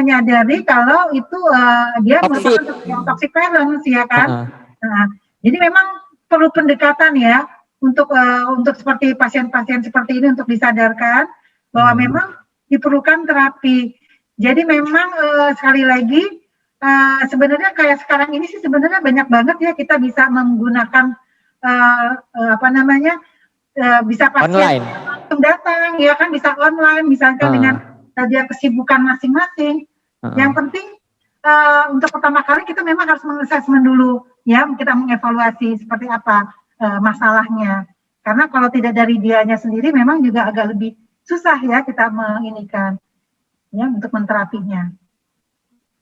menyadari kalau itu dia merupakan toxic parents ya kan. Nah, jadi memang perlu pendekatan ya untuk seperti pasien-pasien seperti ini untuk disadarkan bahwa memang diperlukan terapi. Jadi memang sekali lagi sebenarnya kayak sekarang ini sih sebenarnya banyak banget ya kita bisa menggunakan bisa pasien langsung datang ya kan, bisa online misalkan dengan dia kesibukan masing-masing. Yang penting untuk pertama kali kita memang harus mengassessment dulu ya, kita mengevaluasi seperti apa masalahnya. Karena kalau tidak dari dianya sendiri memang juga agak lebih susah ya kita menginikan ya untuk menterapinya.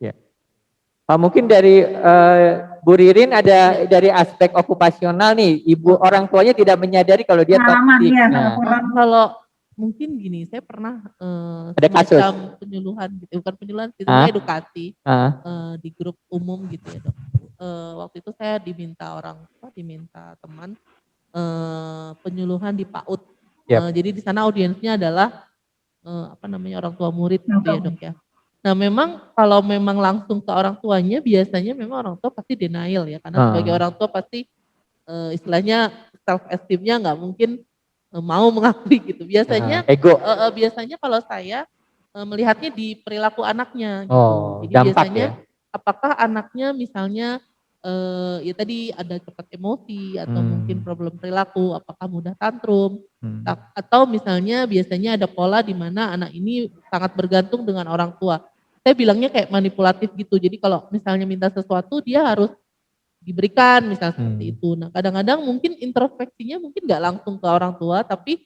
Ya. Mungkin dari Bu Ririn ada dari aspek okupasional nih, ibu orang tuanya tidak menyadari kalau dia toksik. Ya, kalau mungkin gini, saya pernah ada kasus penyuluhan gitu, bukan penyuluhan, itu edukasi di grup umum gitu ya dok. Waktu itu saya diminta teman penyuluhan di PAUD. Jadi di sana audiensnya adalah orang tua murid gitu ya dok ya. Nah memang kalau memang langsung ke orang tuanya biasanya memang orang tua pasti denial ya, karena sebagai orang tua pasti istilahnya self esteemnya nggak mungkin mau mengakui gitu. Biasanya ego. Biasanya kalau saya melihatnya di perilaku anaknya gitu. Jadi biasanya apakah anaknya misalnya ya tadi ada cepat emosi atau mungkin problem perilaku, apakah mudah tantrum, atau misalnya biasanya ada pola di mana anak ini sangat bergantung dengan orang tua. Saya bilangnya kayak manipulatif gitu. Jadi kalau misalnya minta sesuatu dia harus diberikan misalnya seperti itu. Nah kadang-kadang mungkin introspeksinya mungkin nggak langsung ke orang tua, tapi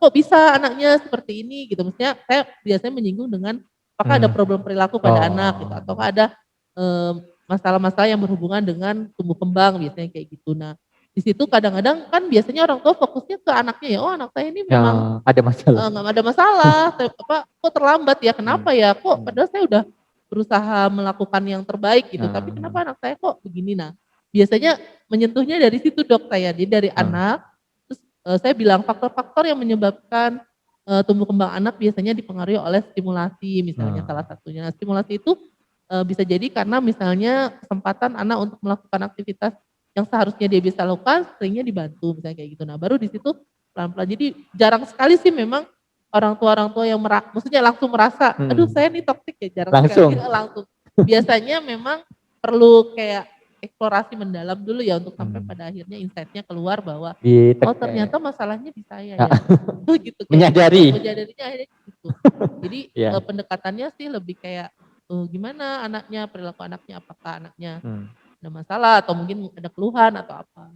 kok bisa anaknya seperti ini gitu. Maksudnya saya biasanya menyinggung dengan apakah ada problem perilaku pada anak gitu, ataukah ada masalah-masalah yang berhubungan dengan tumbuh kembang biasanya kayak gitu. Nah di situ kadang-kadang kan biasanya orang tua fokusnya ke anaknya ya, oh anak saya ini memang ada masalah, nggak ada masalah, kok terlambat ya, kenapa ya, kok padahal saya udah berusaha melakukan yang terbaik gitu, tapi kenapa anak saya kok begini. Nah biasanya menyentuhnya dari situ dok saya, jadi dari anak. Terus saya bilang faktor-faktor yang menyebabkan tumbuh kembang anak biasanya dipengaruhi oleh stimulasi misalnya salah satunya. Nah, stimulasi itu bisa jadi karena misalnya kesempatan anak untuk melakukan aktivitas yang seharusnya dia bisa lakukan seringnya dibantu misalnya kayak gitu. Nah baru di situ pelan-pelan. Jadi jarang sekali sih memang orang tua yang maksudnya langsung merasa, aduh saya nih toksik ya, jarang sekali langsung. Biasanya memang perlu kayak eksplorasi mendalam dulu ya untuk sampai pada akhirnya insight-nya keluar bahwa oh ternyata masalahnya di saya ya. Gitu. Menyadarinya akhirnya gitu. Jadi pendekatannya sih lebih kayak gimana anaknya, perilaku anaknya, apakah anaknya ada masalah atau mungkin ada keluhan atau apa.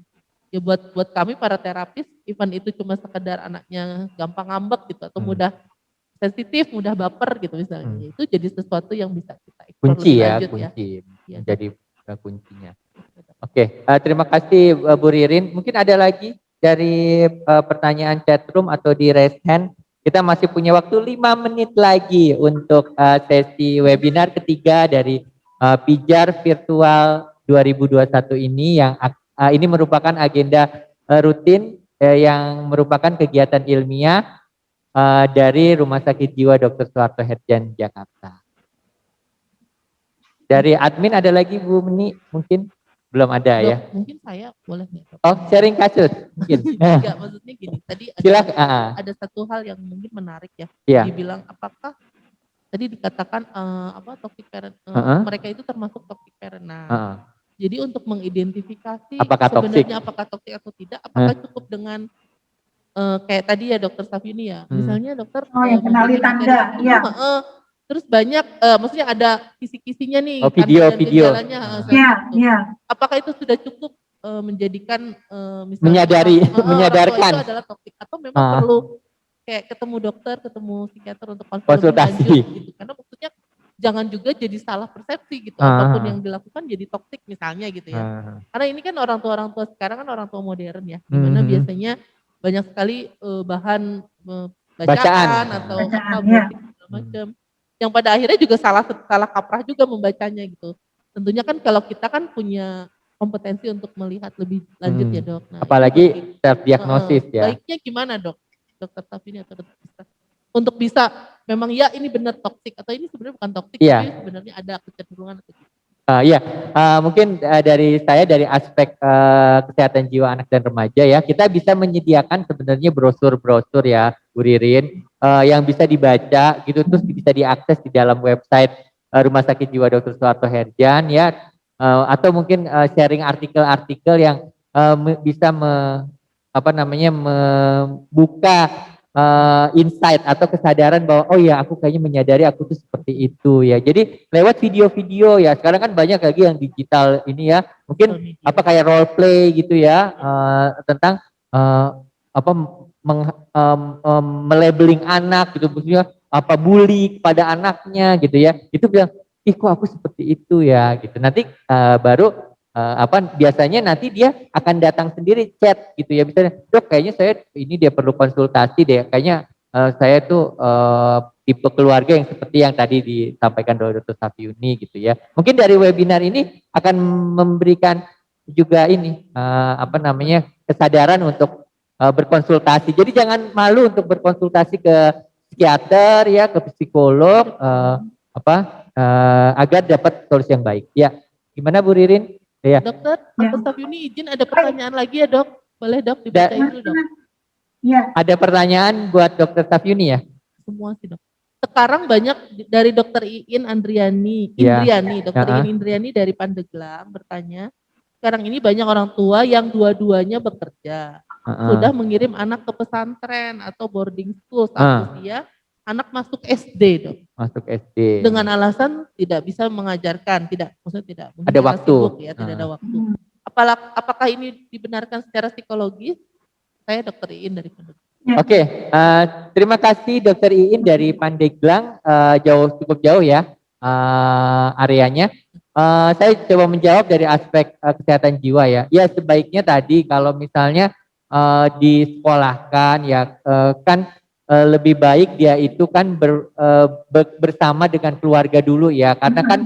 Ya buat kami para terapis, even itu cuma sekedar anaknya gampang ngambek gitu atau mudah sensitif, mudah baper gitu misalnya. Itu jadi sesuatu yang bisa kita explore lebih lanjut ya. Jadi kuncinya. Oke, terima kasih Bu Ririn. Mungkin ada lagi dari pertanyaan chatroom atau di raise hand. Kita masih punya waktu 5 menit lagi untuk sesi webinar ketiga dari Pijar Virtual 2021 ini yang ini merupakan agenda rutin yang merupakan kegiatan ilmiah dari Rumah Sakit Jiwa Dr. Soeharto Herdian Jakarta. Dari admin ada lagi Bu Meni mungkin? Belum ada ya? Mungkin saya boleh nggak? Oh, sharing kasus mungkin. Enggak, maksudnya gini, tadi ada satu hal yang mungkin menarik ya. Dibilang apakah tadi dikatakan toxic parent, mereka itu termasuk toxic parent. Nah, jadi untuk mengidentifikasi sebenarnya apakah toxic atau tidak, apakah cukup dengan kayak tadi ya dokter Safini ya, misalnya dokter Oh, yang kenali memberikan tanda, materi iya. terus banyak maksudnya ada kisi-kisinya nih, Oh, tanda dan video. gejalanya, seperti Iya, itu. iya. Apakah itu sudah cukup menjadikan misalnya Menyadari, orang tua menyadarkan. itu adalah toksik, atau memang perlu kayak ketemu dokter, ketemu psikiater untuk lebih Konsultasi. lanjut gitu. Karena maksudnya jangan juga jadi salah persepsi gitu, apapun yang dilakukan jadi toksik misalnya gitu ya. Karena ini kan orang tua sekarang kan orang tua modern ya, dimana biasanya banyak sekali bahan bacaan atau apa booking segala macam, yang pada akhirnya juga salah kaprah juga membacanya gitu. Tentunya kan kalau kita kan punya kompetensi untuk melihat lebih lanjut ya dok. Nah, apalagi self diagnosis ya. Baiknya gimana dok, dokter Safini atau dokter Sista, untuk bisa memang ya ini benar toksik atau ini sebenarnya bukan toksik, tapi sebenarnya ada kecenderungan atau gitu. Mungkin dari aspek kesehatan jiwa anak dan remaja ya, kita bisa menyediakan sebenarnya brosur-brosur ya, Bu Ririn, yang bisa dibaca gitu, terus bisa diakses di dalam website Rumah Sakit Jiwa Dr. Suharto Herjan ya, atau mungkin sharing artikel-artikel yang bisa membuka insight atau kesadaran bahwa oh ya aku kayaknya menyadari aku tuh seperti itu ya. Jadi lewat video-video ya, sekarang kan banyak lagi yang digital ini ya, mungkin kayak role play gitu ya, tentang melabeling anak gitu, maksudnya bully kepada anaknya gitu ya, itu bilang ih kok aku seperti itu ya gitu. Nanti baru biasanya nanti dia akan datang sendiri chat gitu ya, misalnya dok kayaknya saya ini dia perlu konsultasi deh, kayaknya saya tuh tipe keluarga yang seperti yang tadi disampaikan Dr. Safiuni gitu ya. Mungkin dari webinar ini akan memberikan juga ini kesadaran untuk berkonsultasi. Jadi jangan malu untuk berkonsultasi ke psikiater ya, ke psikolog agar dapat solusi yang baik. Ya, gimana Bu Ririn? Ya. Dokter Safini izin ada pertanyaan lagi ya dok, boleh dok dibacain dulu dok. Ya. Ada pertanyaan buat Dokter Safini ya? Semua sih dok. Sekarang banyak dari Dokter Iin Indriani, Dokter Iin Indriani dari Pandeglang bertanya, sekarang ini banyak orang tua yang dua-duanya bekerja, sudah mengirim anak ke pesantren atau boarding school saat usia anak masuk SD dok. Masuk SD. Dengan alasan tidak bisa mengajarkan, maksudnya tidak ada waktu. Sibuk, ya, tidak ada waktu. Apakah ini dibenarkan secara psikologis? Saya Dokter Iin dari Pandeglang. Oke, terima kasih Dokter Iin dari Pandeglang, cukup jauh ya areanya. Saya coba menjawab dari aspek kesehatan jiwa ya. Ya sebaiknya tadi kalau misalnya disekolahkan ya kan lebih baik dia itu kan bersama dengan keluarga dulu ya, karena kan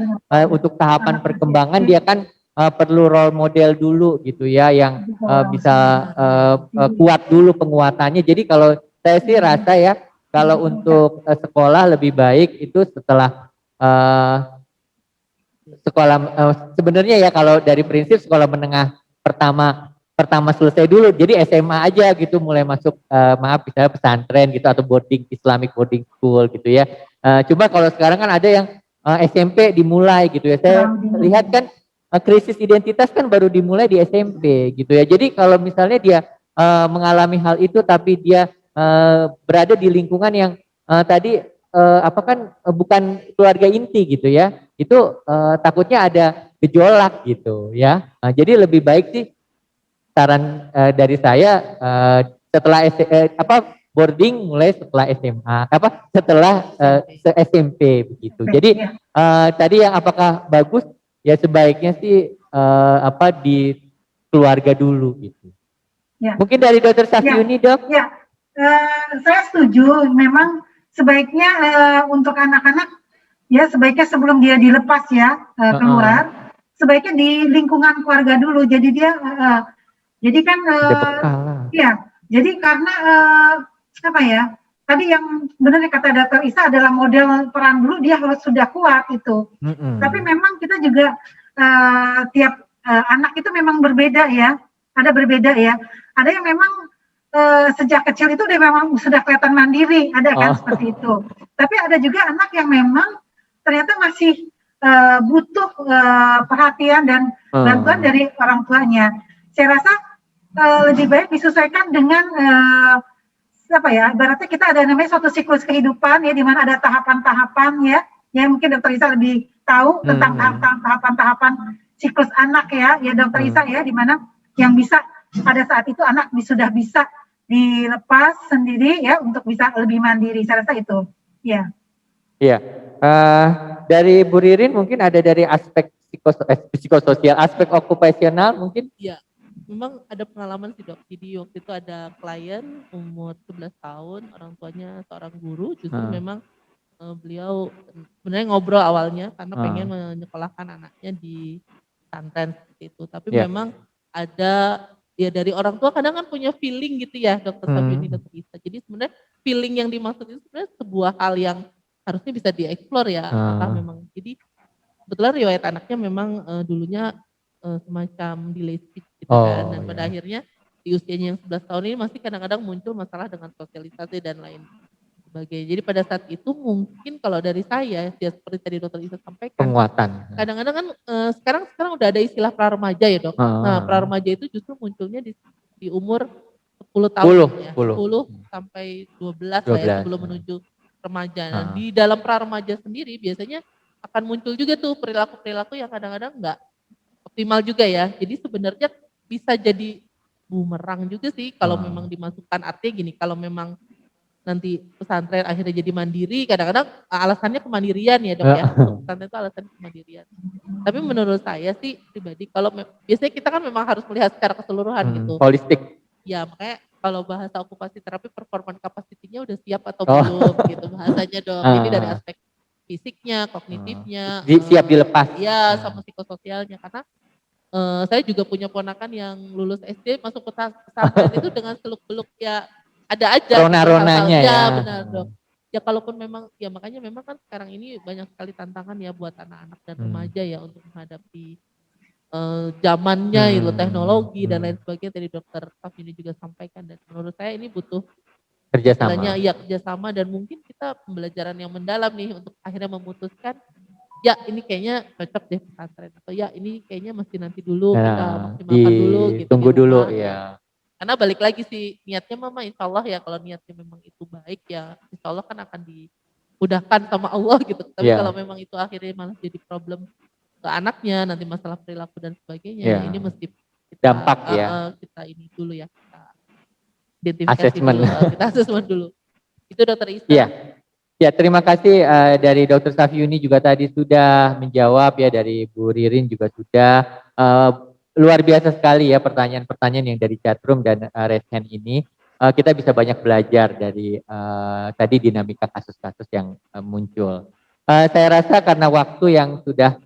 untuk tahapan perkembangan dia kan perlu role model dulu gitu ya, yang bisa kuat dulu penguatannya. Jadi kalau saya sih rasa ya, kalau untuk sekolah lebih baik itu setelah sekolah sebenarnya ya, kalau dari prinsip sekolah menengah pertama selesai dulu, jadi SMA aja gitu mulai masuk misalnya pesantren gitu atau Islamic boarding school gitu ya. Cuma kalau sekarang kan ada yang SMP dimulai gitu ya. Saya lihat kan krisis identitas kan baru dimulai di SMP gitu ya. Jadi kalau misalnya dia mengalami hal itu tapi dia berada di lingkungan yang tadi bukan keluarga inti gitu ya, itu takutnya ada gejolak gitu ya. Jadi lebih baik sih saran dari saya setelah boarding mulai setelah SMA, setelah SMP begitu. Jadi tadi yang apakah bagus ya, sebaiknya sih di keluarga dulu gitu. Ya. Mungkin dari Dokter Safini dok? Ya, saya setuju. Memang sebaiknya untuk anak-anak ya sebaiknya sebelum dia dilepas ya keluar, sebaiknya di lingkungan keluarga dulu. Jadi dia jadi kan ya, jadi karena apa ya? Tadi yang benar kata Dr. Isa adalah model peran dulu, dia harus sudah kuat itu. Tapi memang kita juga tiap anak itu memang berbeda ya. Ada berbeda ya. Ada yang memang sejak kecil itu dia memang sudah kelihatan mandiri, ada kan seperti itu. Tapi ada juga anak yang memang ternyata masih butuh perhatian dan bantuan dari orang tuanya. Saya rasa lebih baik disesuaikan dengan apa ya, ibaratnya kita ada namanya suatu siklus kehidupan ya, di mana ada tahapan-tahapan ya, yang mungkin Dokter Isa lebih tahu tentang tahapan-tahapan siklus anak ya Dokter Isa ya, di mana yang bisa pada saat itu anak sudah bisa dilepas sendiri ya untuk bisa lebih mandiri. Saya rasa itu ya. Iya. Dari Bu Ririn mungkin ada dari aspek psikososial, aspek okupasional mungkin. Iya. Memang ada pengalaman sih dok, jadi waktu itu ada klien umur 11 tahun, orang tuanya seorang guru, justru memang beliau sebenarnya ngobrol awalnya karena pengen menyekolahkan anaknya di pesantren seperti itu, tapi memang ada ya dari orang tua kadang kan punya feeling gitu ya Dokter Sabiuni, Dokter Isa, jadi sebenarnya feeling yang dimaksud itu sebenarnya sebuah hal yang harusnya bisa dieksplor ya, apakah memang, jadi kebetulan riwayat anaknya memang dulunya semacam delay speech gitu kan, dan pada akhirnya di usianya yang 11 tahun ini masih kadang-kadang muncul masalah dengan sosialisasi dan lain sebagainya. Jadi pada saat itu mungkin kalau dari saya, ya seperti tadi Dokter Isa sampaikan, Penguatan. kadang-kadang kan sekarang udah ada istilah pra-remaja ya dok. Nah pra-remaja itu justru munculnya di umur 10 tahun ya, 10 sampai 12 lah ya sebelum menuju remaja. Nah di dalam pra-remaja sendiri biasanya akan muncul juga tuh perilaku-perilaku yang kadang-kadang enggak optimal juga ya. Jadi sebenarnya bisa jadi bumerang juga sih kalau memang dimasukkan, artinya gini, kalau memang nanti pesantren akhirnya jadi mandiri, kadang-kadang alasannya kemandirian ya dok ya, untuk pesantren itu alasannya kemandirian. Tapi menurut saya sih pribadi, kalau biasanya kita kan memang harus melihat secara keseluruhan gitu. Holistik. Ya makanya kalau bahasa okupasi terapi performance capacity-nya udah siap atau belum gitu bahasanya dok. Ini dari aspek fisiknya, kognitifnya, siap dilepas. Iya, sama psikososialnya, karena saya juga punya ponakan yang lulus SD masuk pesantren itu dengan seluk-beluk ya ada aja. Rona-ronanya gitu, ya. Benar dok. Ya kalaupun memang, ya makanya memang kan sekarang ini banyak sekali tantangan ya buat anak-anak dan remaja ya untuk menghadapi zamannya itu teknologi dan lain sebagainya, tadi Dokter Sabiuni juga sampaikan, dan menurut saya ini butuh kerjasama. Iya kerjasama, dan mungkin kita pembelajaran yang mendalam nih untuk akhirnya memutuskan ya ini kayaknya cocok deh pesantren, atau ya ini kayaknya mesti nanti dulu kita maksimalkan dulu gitu. Tunggu dulu ya. Karena balik lagi sih niatnya mama, insya Allah ya kalau niatnya memang itu baik ya insya Allah kan akan dimudahkan sama Allah gitu. Tapi kalau memang itu akhirnya malah jadi problem ke anaknya, nanti masalah perilaku dan sebagainya, ini mesti kita, dampak kita ini dulu ya, kita identifikasi dulu, kita asesmen dulu. Itu Dokter Isa. Iya. Ya, terima kasih dari Dokter Sabiuni juga tadi sudah menjawab ya, dari Bu Ririn juga sudah. Luar biasa sekali ya pertanyaan-pertanyaan yang dari chatroom dan raise hand ini. Kita bisa banyak belajar dari tadi dinamika kasus-kasus yang muncul. Saya rasa karena waktu yang sudah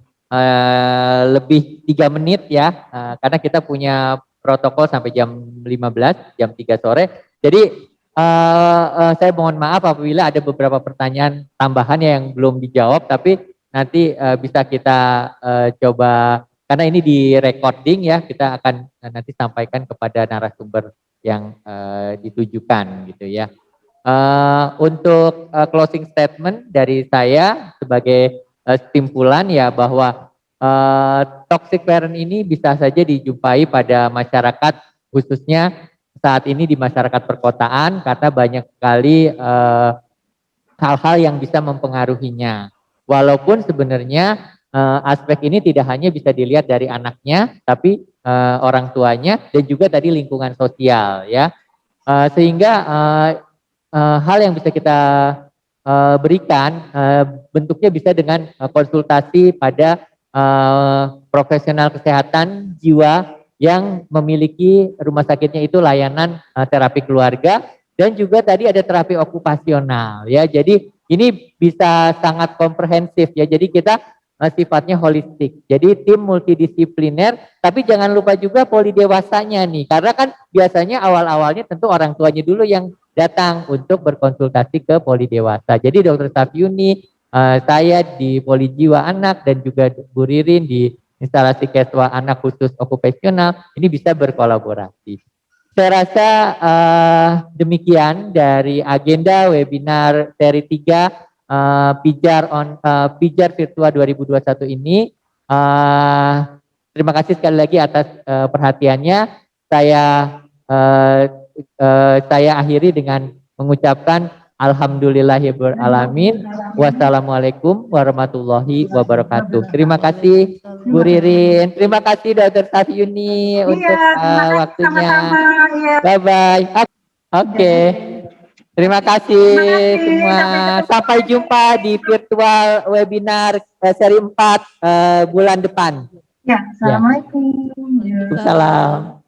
lebih 3 menit ya, karena kita punya protokol sampai jam 15, jam 3 sore. Jadi saya mohon maaf apabila ada beberapa pertanyaan tambahan yang belum dijawab, tapi nanti bisa kita coba, karena ini di recording ya, kita akan nanti sampaikan kepada narasumber yang ditujukan gitu ya. Untuk closing statement dari saya sebagai kesimpulan ya, bahwa toxic parent ini bisa saja dijumpai pada masyarakat, khususnya saat ini di masyarakat perkotaan, karena banyak sekali hal-hal yang bisa mempengaruhinya. Walaupun sebenarnya aspek ini tidak hanya bisa dilihat dari anaknya, tapi orang tuanya dan juga tadi lingkungan sosial ya. Sehingga hal yang bisa kita berikan bentuknya bisa dengan konsultasi pada profesional kesehatan jiwa yang memiliki rumah sakitnya itu layanan terapi keluarga, dan juga tadi ada terapi okupasional ya. Jadi ini bisa sangat komprehensif ya. Jadi kita sifatnya holistik. Jadi tim multidisipliner, tapi jangan lupa juga polidewasanya nih. Karena kan biasanya awal-awalnya tentu orang tuanya dulu yang datang untuk berkonsultasi ke polidewasa. Jadi Dokter Sabiuni, saya di Poli Jiwa Anak, dan juga Bu Ririn di instalasi Keswa Anak khusus okupasional, ini bisa berkolaborasi. Saya rasa demikian dari agenda webinar seri 3 Pijar Virtual 2021 ini. Terima kasih sekali lagi atas perhatiannya. Saya akhiri dengan mengucapkan alhamdulillahirabbil alamin. Wassalamualaikum warahmatullahi wabarakatuh. Terima kasih Bu Ririn, terima kasih Dr. Safiuni untuk waktunya. Bye bye. Oke. Terima kasih semua. Sampai jumpa di virtual webinar seri 4 bulan depan. Ya, assalamualaikum. Waalaikumsalam.